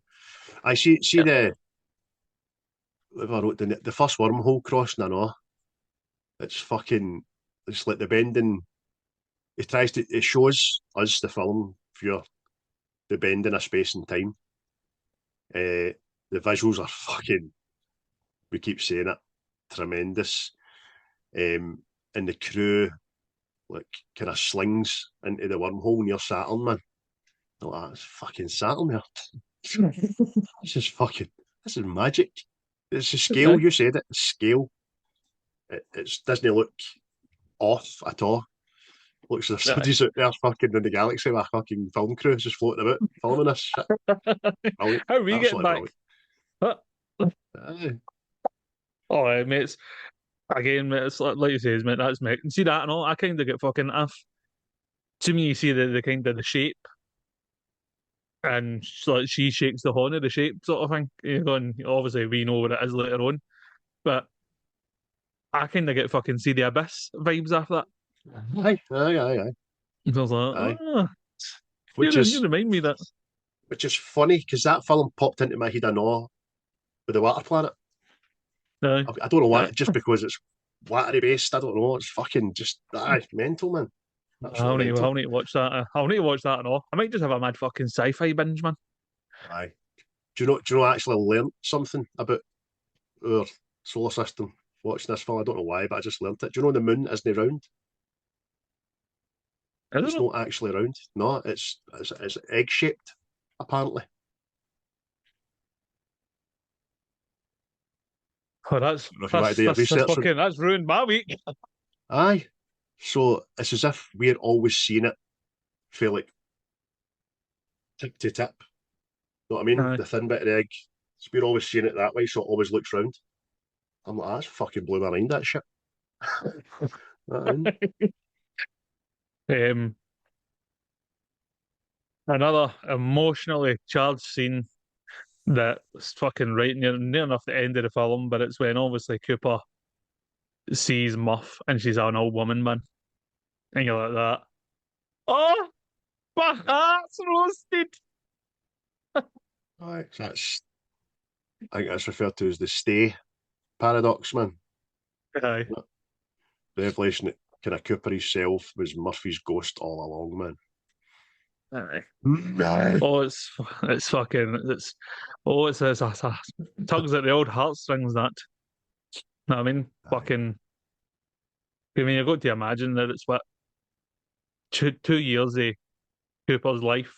I see the. If I wrote the first wormhole crossing and all. It's like the bending. It shows us the film for the bending of space and time. The visuals are fucking, we keep saying it, tremendous. And the crew, like, kind of slings into the wormhole near Saturn, man. Like, that's fucking Saturn there. This is magic. It's a scale, you said it, scale. It doesn't look off at all. Looks like somebody's out there fucking in the galaxy with a fucking film crew just floating about filming this shit. Brilliant. How are we getting back? Oh, mate, it's like you say, mate, that's mate. And see that and all, I kind of get fucking off. To me, you see the kind of the shape, and like she shakes the horn of the shape sort of thing. You're going, obviously, we know what it is later on, but I kind of get fucking see the abyss vibes after that. Aye. So I was Aye. like, oh, Which you is remind me that. funny because that film popped into my head. I know with the Water Planet. Aye. I don't know why. Aye. Just because it's watery based. I don't know. It's fucking just mental, man. Absolutely mental. I'll need to watch that. I'll need to watch that and all. I might just have a mad fucking sci-fi binge, man. Aye. Do you know? I actually learnt something about our solar system watching this film. I don't know why, but I just learnt it. Do you know the moon isn't round? I don't It's know. not actually round. No, it's egg shaped. Apparently. Oh, I don't know if you want to do your research. that's ruined my week. Aye. So it's as if we're always seeing it feel like tip to tip. You know what I mean? Aye. The thin bit of the egg. So we're always seeing it that way, so it always looks round. I'm like, that's fucking blew my mind, that shit. Um, Another emotionally charged scene that's fucking right near enough the end of the film, but it's when obviously Cooper sees Muff and she's an old woman, man. And you're like that. Oh, my heart's roasted. Aye. So I think that's referred to as the stay paradox, man. Aye. The revelation that kind of Cooper himself was Murphy's ghost all along, man. Aye. Aye. Oh, it's fucking it's tugs at the old heartstrings. That, know what I mean? Aye. Fucking. I mean, you've got to imagine that it's what 2 years of Cooper's life,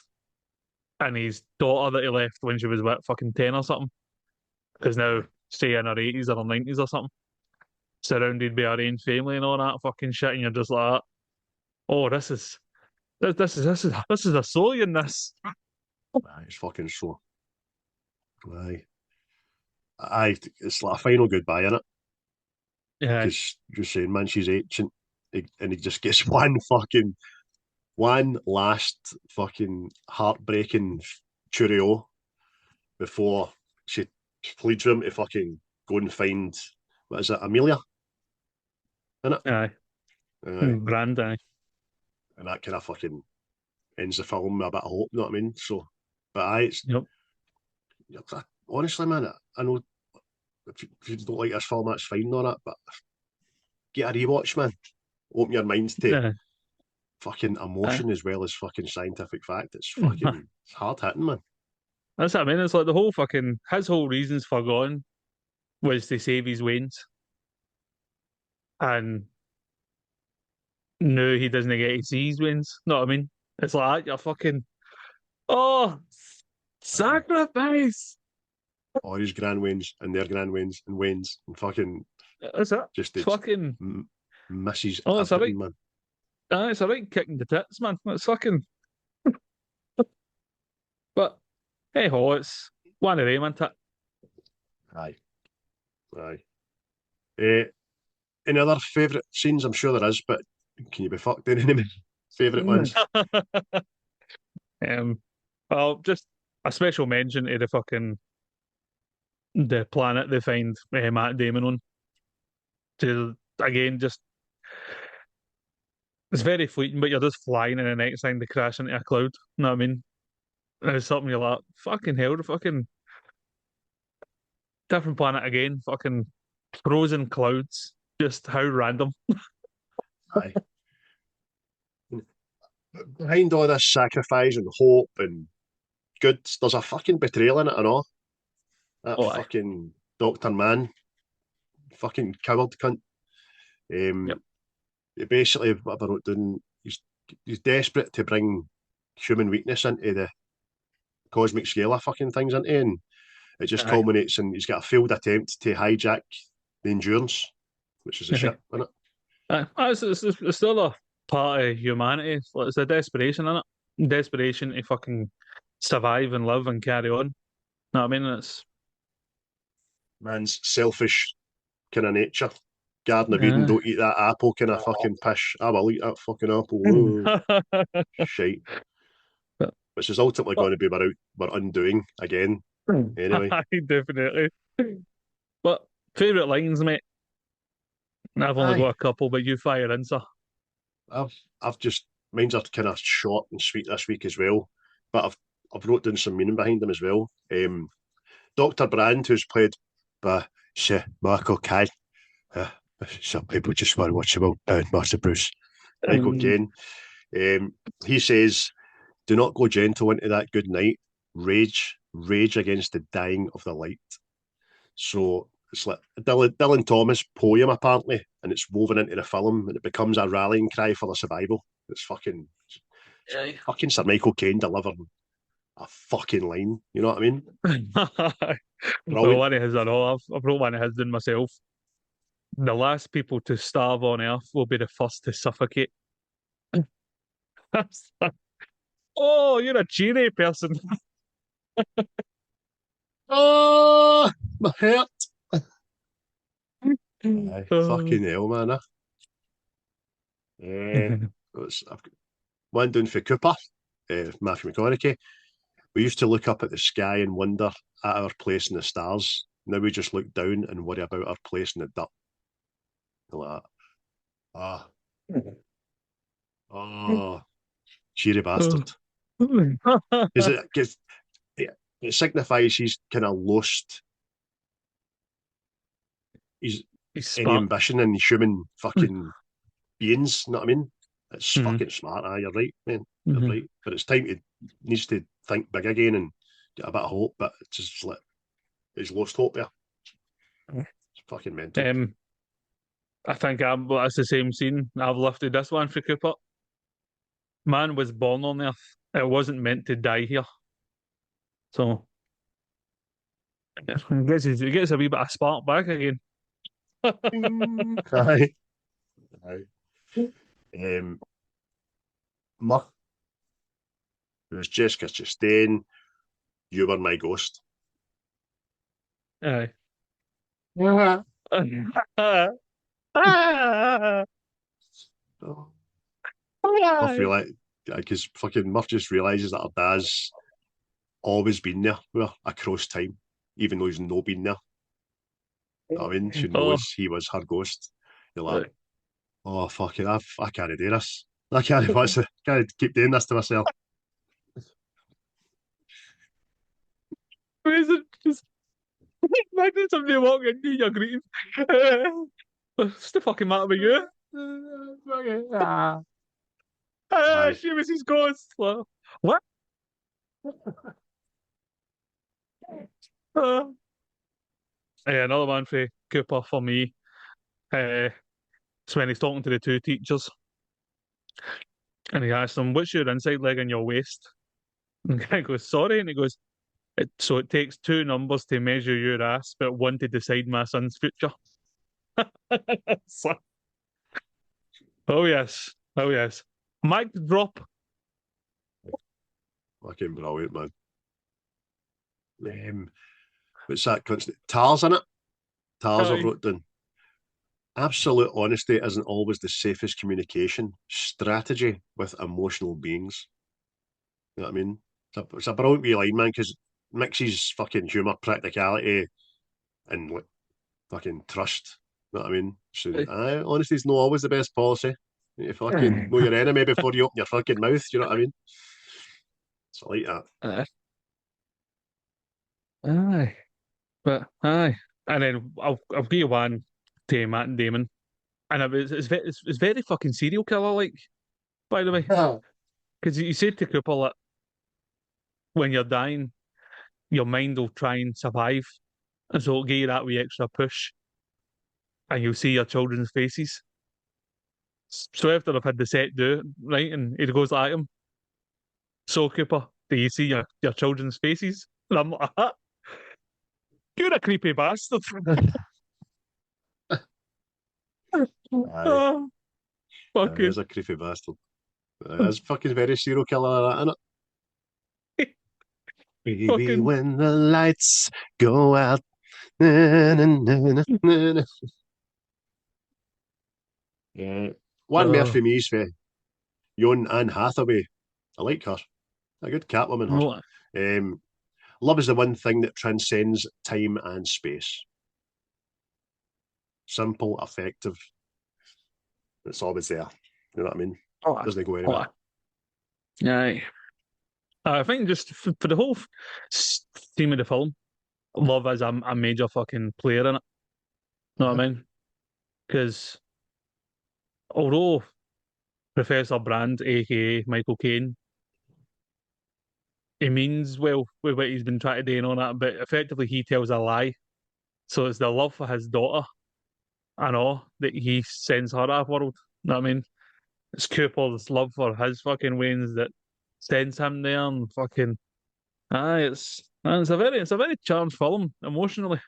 and his daughter that he left when she was what fucking 10 or something is now say in her 80s or her 90s or something, surrounded by arranged family and all that fucking shit, and you're just like, oh, this is a soul in this. Aye, it's fucking so. Aye. Aye, it's like a final goodbye, innit? Yeah, Because you're saying, man, she's ancient, and he just gets one last fucking heartbreaking cheerio before she pleads with him to fucking go and find, what is it, Amelia? Innit? aye, Aye. grand, aye. And that kind of fucking ends the film with a bit of hope, you know what I mean? So, but aye, Yep. honestly, man, I know if you don't like this film, that's fine on it, but get a rewatch, man. Open your minds to Aye. fucking Aye. emotion as well as fucking scientific fact. It's fucking it's hard hitting, man. That's what I mean. It's like the whole fucking his whole reasons for going was to save his wains, and no, he doesn't get to see his wains. Know what I mean? It's like you're fucking oh Aye. sacrifice. All his grand Waynes and their grand Waynes and fucking That's it. just It's it's fucking misses oh, it's a right, everything, man. it's a right kick in the tits, man. It's fucking. But hey ho, it's one of them, isn't it? Aye. Aye. Any other favourite scenes? I'm sure there is, but can you be fucked in any favourite ones? Um, well, just a special mention to the planet they find Matt Damon on. To again, just it's very fleeting, but you're just flying, and the next thing they crash into a cloud. You know what I mean? And it's something you're like, fucking hell, the fucking different planet again, fucking frozen clouds. Just how random. Aye. Behind all this sacrifice and hope and good, there's a fucking betrayal in it and all. That Oh, aye. fucking Doctor Man, fucking coward cunt. Yep. He basically, what I wrote down, he's desperate to bring human weakness into the cosmic scale of fucking things into, and it just Aye. culminates in he's got a failed attempt to hijack the Endurance, which is a ship, isn't it? Aye. It's still a part of humanity. It's a desperation, isn't it? Desperation to fucking survive and live and carry on. Know what I mean? It's Man's selfish kind of nature. Garden of Eden, yeah. don't eat that apple kind of fucking pish. I will eat that fucking apple. Whoa. Shite. Which is ultimately going to be our undoing again. Anyway. Aye, definitely. But favourite lines, mate? I've only Aye. got a couple, but you fire in, sir. I've just mine's are kind of short and sweet this week as well, but I've wrote down some meaning behind them as well. Dr. Brand, who's played by Michael Caine. Some people just want to watch about Master Bruce. Michael Caine. He says, "Do not go gentle into that good night. Rage against the dying of the light." So it's like a Dylan Thomas poem, apparently, and it's woven into the film, and it becomes a rallying cry for the survival. It's fucking Sir Michael Caine delivering a fucking line. You know what I mean? Well, one of his, I know. I've wrote one of his in myself. The last people to starve on Earth will be the first to suffocate. Oh, you're a cheery person. Oh, my heart. Aye, fucking hell, man. I've got one down for Cooper, Mathew McConaughy. We used to look up at the sky and wonder at our place in the stars. Now we just look down and worry about our place in the dirt. Like that. Oh, cheery bastard. Is it? Cause it signifies he's kind of lost his any ambition in human fucking beings. You know what I mean? It's fucking smart. You're right, man. You're right. But it's time needs to think big again and get a bit of hope. But it's just like he's lost hope there. It's fucking mental. I think that's the same scene. I've lifted this one for Cooper. Man was born on Earth. It wasn't meant to die here. So he gets a wee bit of spark back again. Aye. Muck. It was Jessica Chastain. You were my ghost. Aye. I feel like because fucking Muff just realises that her dad's always been there with her across time, even though he's not been there. You know what I mean? She knows he was her ghost. You're like, oh fuck it, I can't do this. I can't keep doing this to myself. Just imagine somebody walking into your greeting. What's the fucking matter with you? She was his ghost. What? Another one for Cooper for me. It's when he's talking to the two teachers. And he asks them, "What's your inside leg and your waist?" And the guy goes, "Sorry." And he goes, "So it takes two numbers to measure your ass, but one to decide my son's future." Oh, yes. Oh, yes. Mic drop. Fucking brilliant, man. What's that? Tars in it? Tars I've wrote down. Absolute honesty isn't always the safest communication. Strategy with emotional beings. You know what I mean? It's a brilliant wee line, man, because it mixes fucking humour, practicality, and like fucking trust. You know what I mean? So, honesty's not always the best policy. You fucking know your enemy before you open your fucking mouth. You know what I mean? It's like that. Aye. But aye. And then I'll give you one to Matt and Damon. And it's very fucking serial killer like, by the way. Because you said to Cooper that when you're dying, your mind will try and survive. And so it'll give you that wee extra push. And you'll see your children's faces. So after I've had the set do it, right, and he goes like him. "So Cooper, do you see your children's faces?" And I'm like, "You're a creepy bastard." Fucking. He's a creepy bastard. That's fucking very serial killer, that, isn't it? Baby, when the lights go out. One more for me is for Anne Hathaway. I like her. A good Catwoman, her. Love is the one thing that transcends time and space. Simple, effective. It's always there. You know what I mean? Doesn't go anywhere. Aye. I think just for the whole theme of the film, love is a major fucking player in it. Know what I mean? Because although Professor Brand, aka Michael Caine, he means well with what he's been trying to do and all that, but effectively he tells a lie. So it's the love for his daughter and all that he sends her to world. Know what I mean? It's Cooper's love for his fucking Waynes that sends him there and fucking it's a very charmed film emotionally.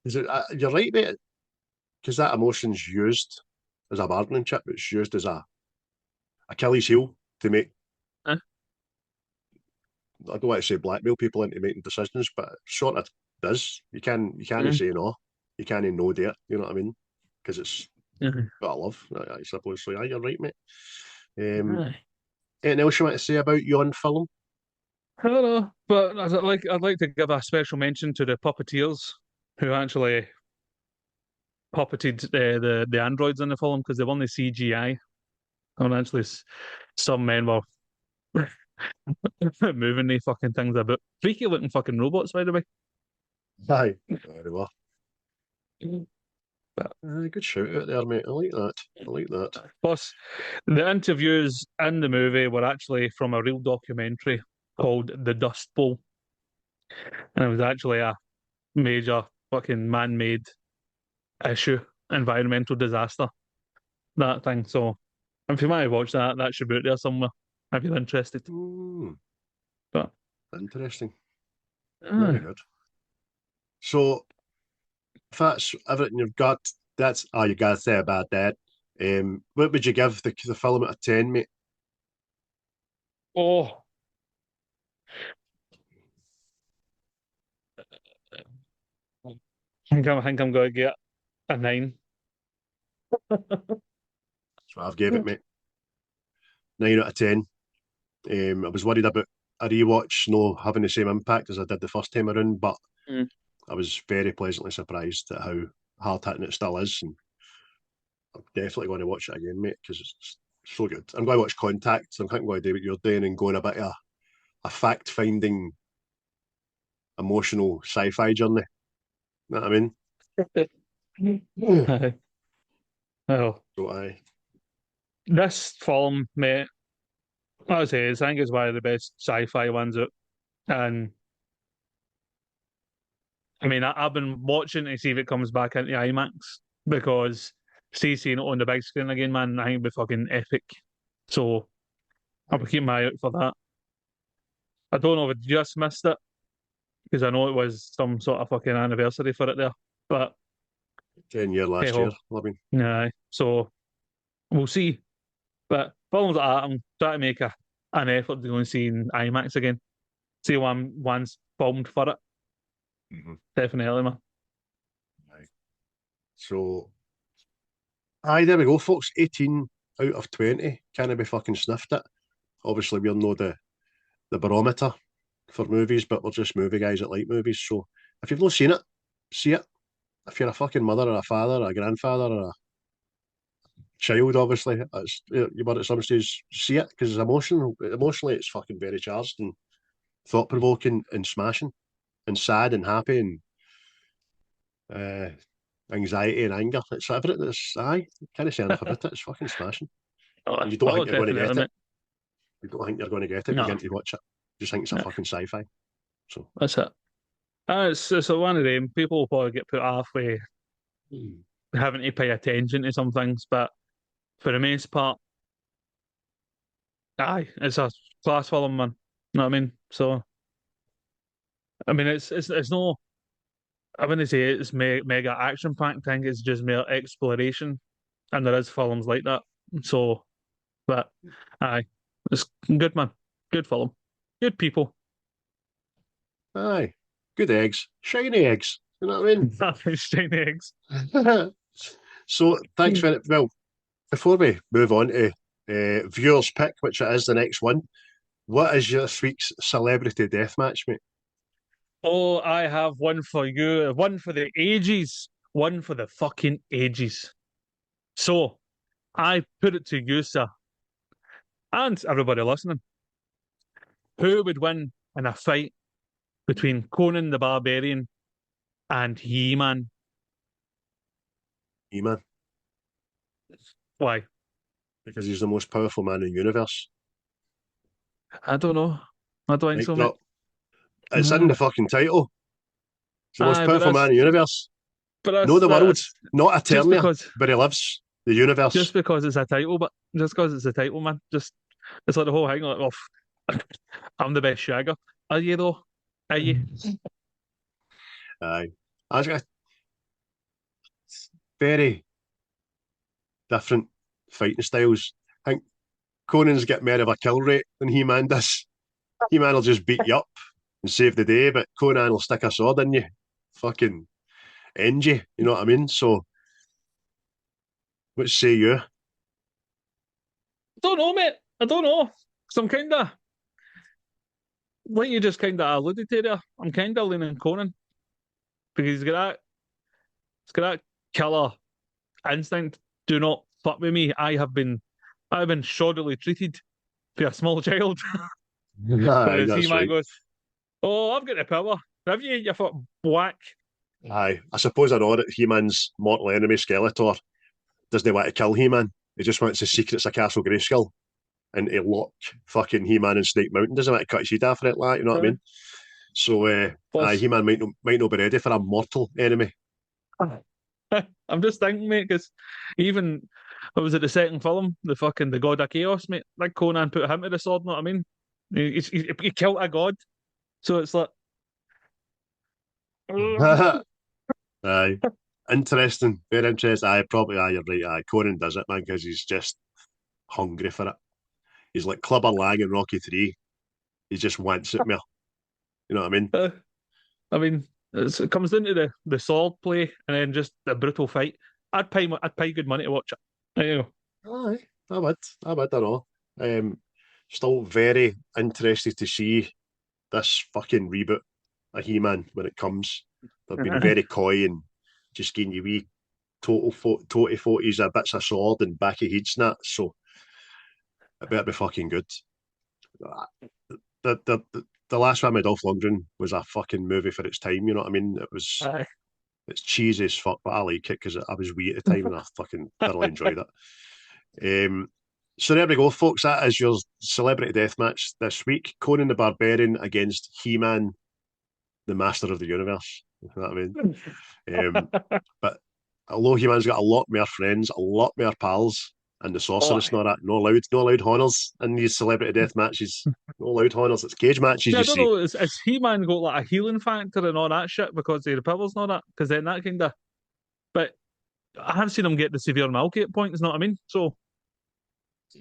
Is it? You're right, mate. Because that emotion's used as a bargaining chip. It's used as a Achilles heel to make. Huh? I don't want to say blackmail people into making decisions, but it sort of does. You can't say no. You can't no dare. You know what I mean? Because it's got love, I suppose. So yeah, you're right, mate. Anything else you want to say about yon film? I don't know, but I'd like to give a special mention to the puppeteers who actually puppeted the androids in the film because they won the CGI. And actually, some men were moving the fucking things about. Freaky looking fucking robots, by the way. Aye, very well. But, good shout out there, mate. I like that. I like that. Plus, the interviews in the movie were actually from a real documentary called The Dust Bowl. And it was actually a major fucking man-made issue, environmental disaster, that thing. So if you might watch that, that should be out there somewhere if you're interested. But interesting. Very good. So if that's everything you've got, that's all you got to say about that. What would you give the film out of 10, mate? oh, I think I'm going to get a 9. That's what I've gave it, mate. 9 out of 10. I was worried about a rewatch no having the same impact as I did the first time around, but I was very pleasantly surprised at how hard hitting it still is, and I'm definitely going to watch it again, mate, because it's so good. I'm going to watch Contact. I'm going to do what you're doing and go on a bit of a fact-finding, emotional sci-fi journey. You know what I mean? Well, so this film, mate, I think it's one of the best sci-fi ones out. And I mean, I've been watching to see if it comes back into IMAX because seeing it on the big screen again, man, I think it'd be fucking epic. So I'll be keeping my eye out for that. I don't know if I just missed it because I know it was some sort of fucking anniversary for it there, but 10-year last year, I mean. Yeah, so we'll see. But films like that, I'm trying to make an effort to go and see in IMAX again. See one's filmed for it. Definitely, man. Right. So, there we go, folks. 18 out of 20. Can't be fucking sniffed it. Obviously, we're not the barometer for movies, but we're just movie guys that like movies. So, if you've not seen it, see it. If you're a fucking mother or a father or a grandfather or a child, obviously, you were at some stage, see it because it's emotional. Emotionally, it's fucking very charged and thought provoking and smashing and sad and happy and anxiety and anger. It's everything. It's can't say enough about it. It's fucking smashing. And you don't think you're going to get it. You don't think you're going to get it. No. You get to watch it. You just think it's a fucking sci-fi. So that's it. It's one of them. People will probably get put off with having to pay attention to some things, but for the most part, it's a class film, man. You know what I mean? So, I mean, it's no. I wouldn't say it's mega action packed thing. It's just mere exploration, and there is films like that. So, but it's good, man. Good film. Good people. Aye. Good eggs. Shiny eggs. You know what I mean? Shiny eggs. So, thanks very well. Before we move on to viewers' pick, which it is the next one, what is your this week's celebrity death match, mate? Oh, I have one for you. One for the ages. One for the fucking ages. So, I put it to you, sir. and everybody listening, who would win in a fight between Conan the Barbarian and He-Man? He-Man, Why? because he's the most powerful man in the universe. I don't know. I don't think Mic so, drop. mate. It's in the fucking title. It's the most Aye, powerful man in the universe. but No, the world, that's not just Eternia, because but he lives. The universe. just because it's a title, but just because it's a title, man. Just it's like the whole thing, like, oh, I'm the best shagger. Are you though? Are you? Aye. I got very different fighting styles. I think Conan's got more of a kill rate than He-Man does. He-Man will just beat you up and save the day, but Conan will stick a sword in you. Fucking end you, you know what I mean? So, what say you? Don't know, mate. I don't know. So I'm kind of like you just kind of alluded to there. I'm kind of leaning Conan because he's got that killer instinct. Do not fuck with me. I've been shoddily treated for a small child. Aye, Whereas that's He-Man right. goes, "Oh, I've got the power. Have you? You fuck whack." Aye. I suppose I know that He-Man's mortal enemy, Skeletor, doesn't want to kill He-Man. He just wants the secrets of Castle Grayskull and to lock fucking He-Man in Snake Mountain. Doesn't want to cut his head off for it, like, you know what I mean? So, Plus, He-Man might not be ready for a mortal enemy. I'm just thinking, mate, because even what was it the second film, the God of Chaos, mate? Like Conan put him to the sword. Know what I mean? He killed a god, so it's like, Aye. Interesting. Very interesting. You're right. Aye. Conan does it, man, because he's just hungry for it. He's like Clubber Lang in Rocky 3. He just wants it more. You know what I mean? I mean, it comes down to the sword play and then just the brutal fight. I'd pay good money to watch it. You know. Aye. I don't know. Still very interested to see this fucking reboot of He-Man when it comes. They've been very coy and just giving you wee total photos of bits of sword and back of head snaps, so it better be fucking good. The last one with Dolph Lundgren was a fucking movie for its time, you know what I mean? Aye. It's cheesy as fuck, but I like it because I was wee at the time and I fucking thoroughly enjoyed it. So there we go, folks. That is your celebrity death match this week. Conan the Barbarian against He-Man, the Master of the Universe. You know what I mean? But although He-Man's got a lot more friends, a lot more pals, and the sorceress and all that, no loud honors in these celebrity death matches. No loud honors. It's cage matches, Yeah, I you don't see. know. Is He-Man got like a healing factor and all that shit because of the powers and all that? Because then that kind of. But I have seen him get the severe Malkate points. Know what I mean? So.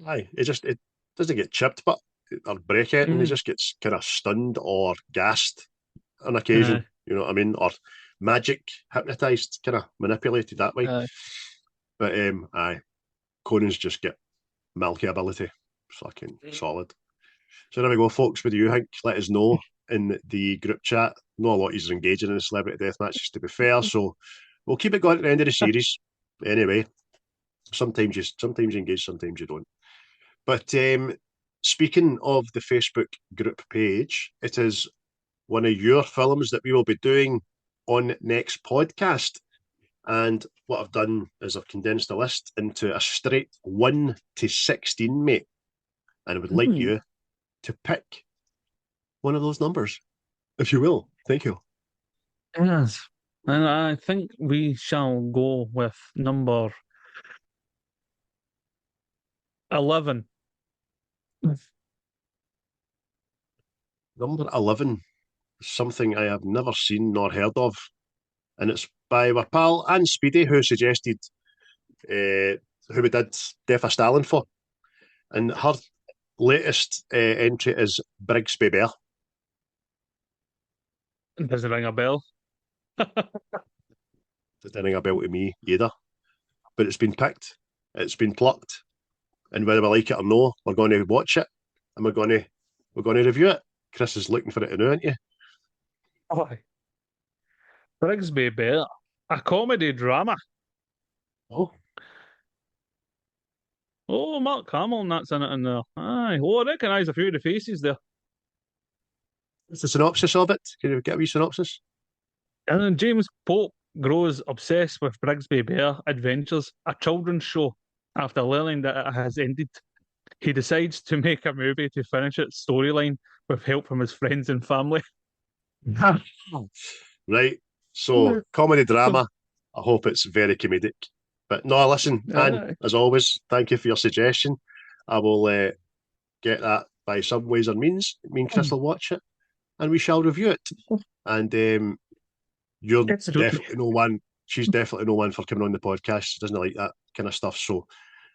Aye, it doesn't get chipped, but or break it, and he Mm, just gets kind of stunned or gassed on occasion. uh, You know what I mean? Or magic hypnotized, kind of manipulated that way. uh, But aye, Conan's just get milky ability, fucking solid. So there we go, folks. What do you think? Let us know in the group chat. Not a lot is engaging in the celebrity death matches, to be fair. So we'll keep it going at the end of the series. Anyway, sometimes you engage, sometimes you don't. But speaking of the Facebook group page, it is one of your films that we will be doing on next podcast. And what I've done is I've condensed the list into a straight 1 to 16, mate. And I would like mm, you to pick one of those numbers, if you will. Thank you. yes. And I think we shall go with number 11. Number 11 is something I have never seen nor heard of. And it's by our pal Anne Speedy, who suggested who we did Death of Stalin for. And her latest entry is Brigsby Bear. Doesn't ring a bell. Doesn't ring a bell to me either. But it's been picked, it's been plucked, and whether we like it or no, we're going to watch it and we're going to review it. Chris is looking for it now, aren't you? Aye. Brigsby Bear. A comedy drama. Oh, Oh, Mark Hamill and that's in it in there. Aye. Oh, I recognise a few of the faces there. What's the synopsis of it? Can you get a wee synopsis? And then James Pope grows obsessed with Brigsby Bear Adventures, a children's show, after learning that it has ended. He decides to make a movie to finish its storyline with help from his friends and family. Right. So, comedy drama. I hope it's very comedic. But no, listen, Anne, as always, thank you for your suggestion. I will get that by some ways or means. Me and Chris will watch it and we shall review it. And you're definitely no one, she's definitely no one for coming on the podcast. She doesn't like that kind of stuff. So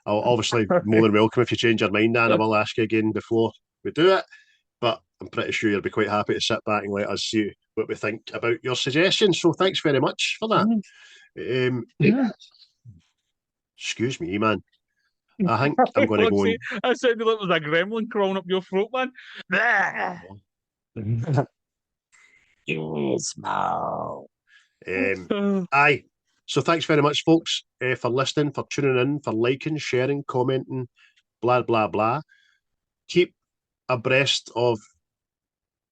I'll obviously more than welcome if you change your mind, Anne. I will ask you again before we do it. But I'm pretty sure you'll be quite happy to sit back and let us see what we think about your suggestions. So thanks very much for that. Excuse me, man. I think I'm going to go on. I sounded like it was a gremlin crawling up your throat, man. You smell. Aye. So thanks very much, folks, for listening, for tuning in, for liking, sharing, commenting, blah, blah, blah. Keep abreast of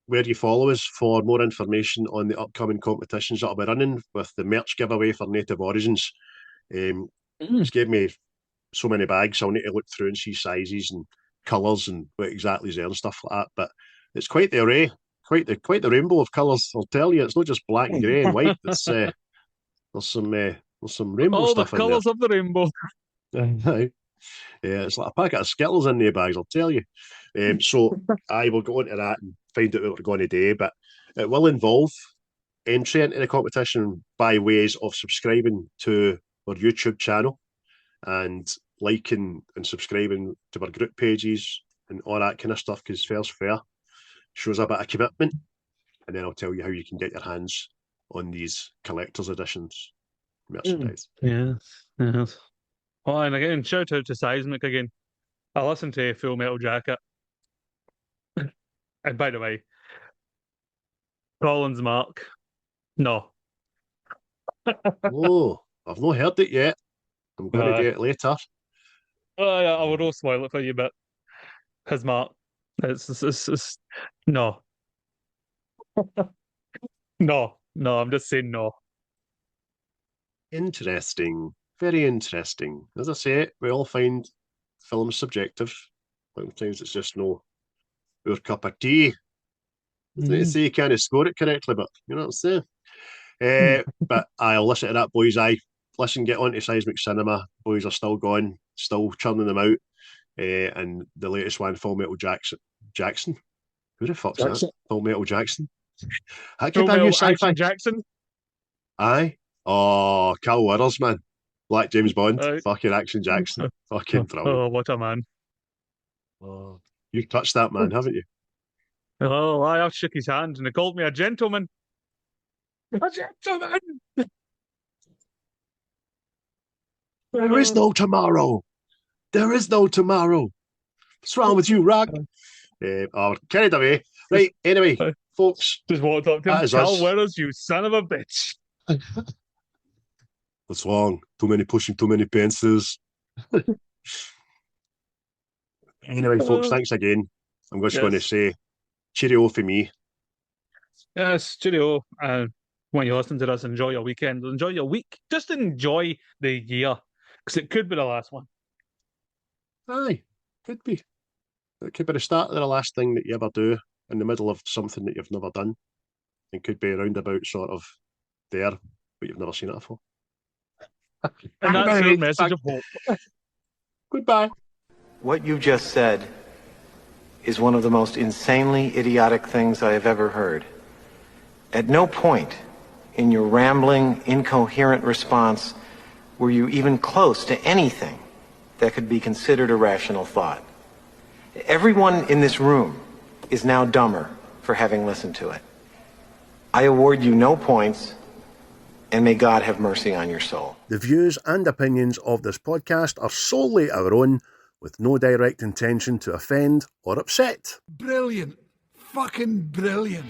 where you follow us for more information on the upcoming competitions that I'll be running with the merch giveaway for Native Origins. It's gave me so many bags, so I'll need to look through and see sizes and colours and what exactly is there and stuff like that. But it's quite the array, quite the rainbow of colours. I'll tell you, it's not just black and grey and white. It's there's some rainbow all stuff the in there. colours of the rainbow. Yeah, it's like a packet of Skittles in the bags, I'll tell you. So I will go into that and find out what we're going to do, but it will involve entry into the competition by ways of subscribing to our YouTube channel and liking and subscribing to our group pages and all that kind of stuff, because fair's fair. Shows a bit of commitment. And then I'll tell you how you can get your hands on these collector's editions merchandise. Yes. Oh, and again, shout out to Seismic again. I listened to Full Metal Jacket. And by the way, Collins Mark, no. Oh, I've not heard it yet. I'm going to do it later. Oh, yeah, I will spoil it for you, but his Mark, it's no. No, I'm just saying no. Interesting. Very interesting. As I say, we all find films subjective. Sometimes it's just no our cup of tea. They say you can't score it correctly, but you know what I'm saying. But I'll listen to that, boys. Listen, get on to Seismic Cinema. Boys are still going, still churning them out. And the latest one, Full Metal Jackson. Who the fuck's that? Full Metal Jackson. That could be a new sci-fi. Jackson. Aye. Oh, Carl Weathers, man. Black James Bond. Aye. Fucking Action Jackson. Fucking brilliant. Oh, what a man. Oh, you've touched that man, haven't you? Oh, I've shook his hand and he called me a gentleman. A gentleman! There is no tomorrow. There is no tomorrow. What's wrong with you, Rag? Carried away. Right, anyway, folks. Just walked up to him. Carl Weathers, you son of a bitch. What's wrong? Too many pushing, too many pencils. Anyway, folks, thanks again. I'm just going to say cheerio for me. Yes, cheerio. When you listen to this, enjoy your weekend. Enjoy your week. Just enjoy the year, because it could be the last one. Aye, could be. It could be the start of the last thing that you ever do in the middle of something that you've never done. It could be a roundabout sort of there, but you've never seen it before. And that's your message of hope. Goodbye. What you just said is one of the most insanely idiotic things I have ever heard. At no point in your rambling, incoherent response were you even close to anything that could be considered a rational thought. Everyone in this room is now dumber for having listened to it. I award you no points, and may God have mercy on your soul. The views and opinions of this podcast are solely our own, with no direct intention to offend or upset. Brilliant. Fucking brilliant.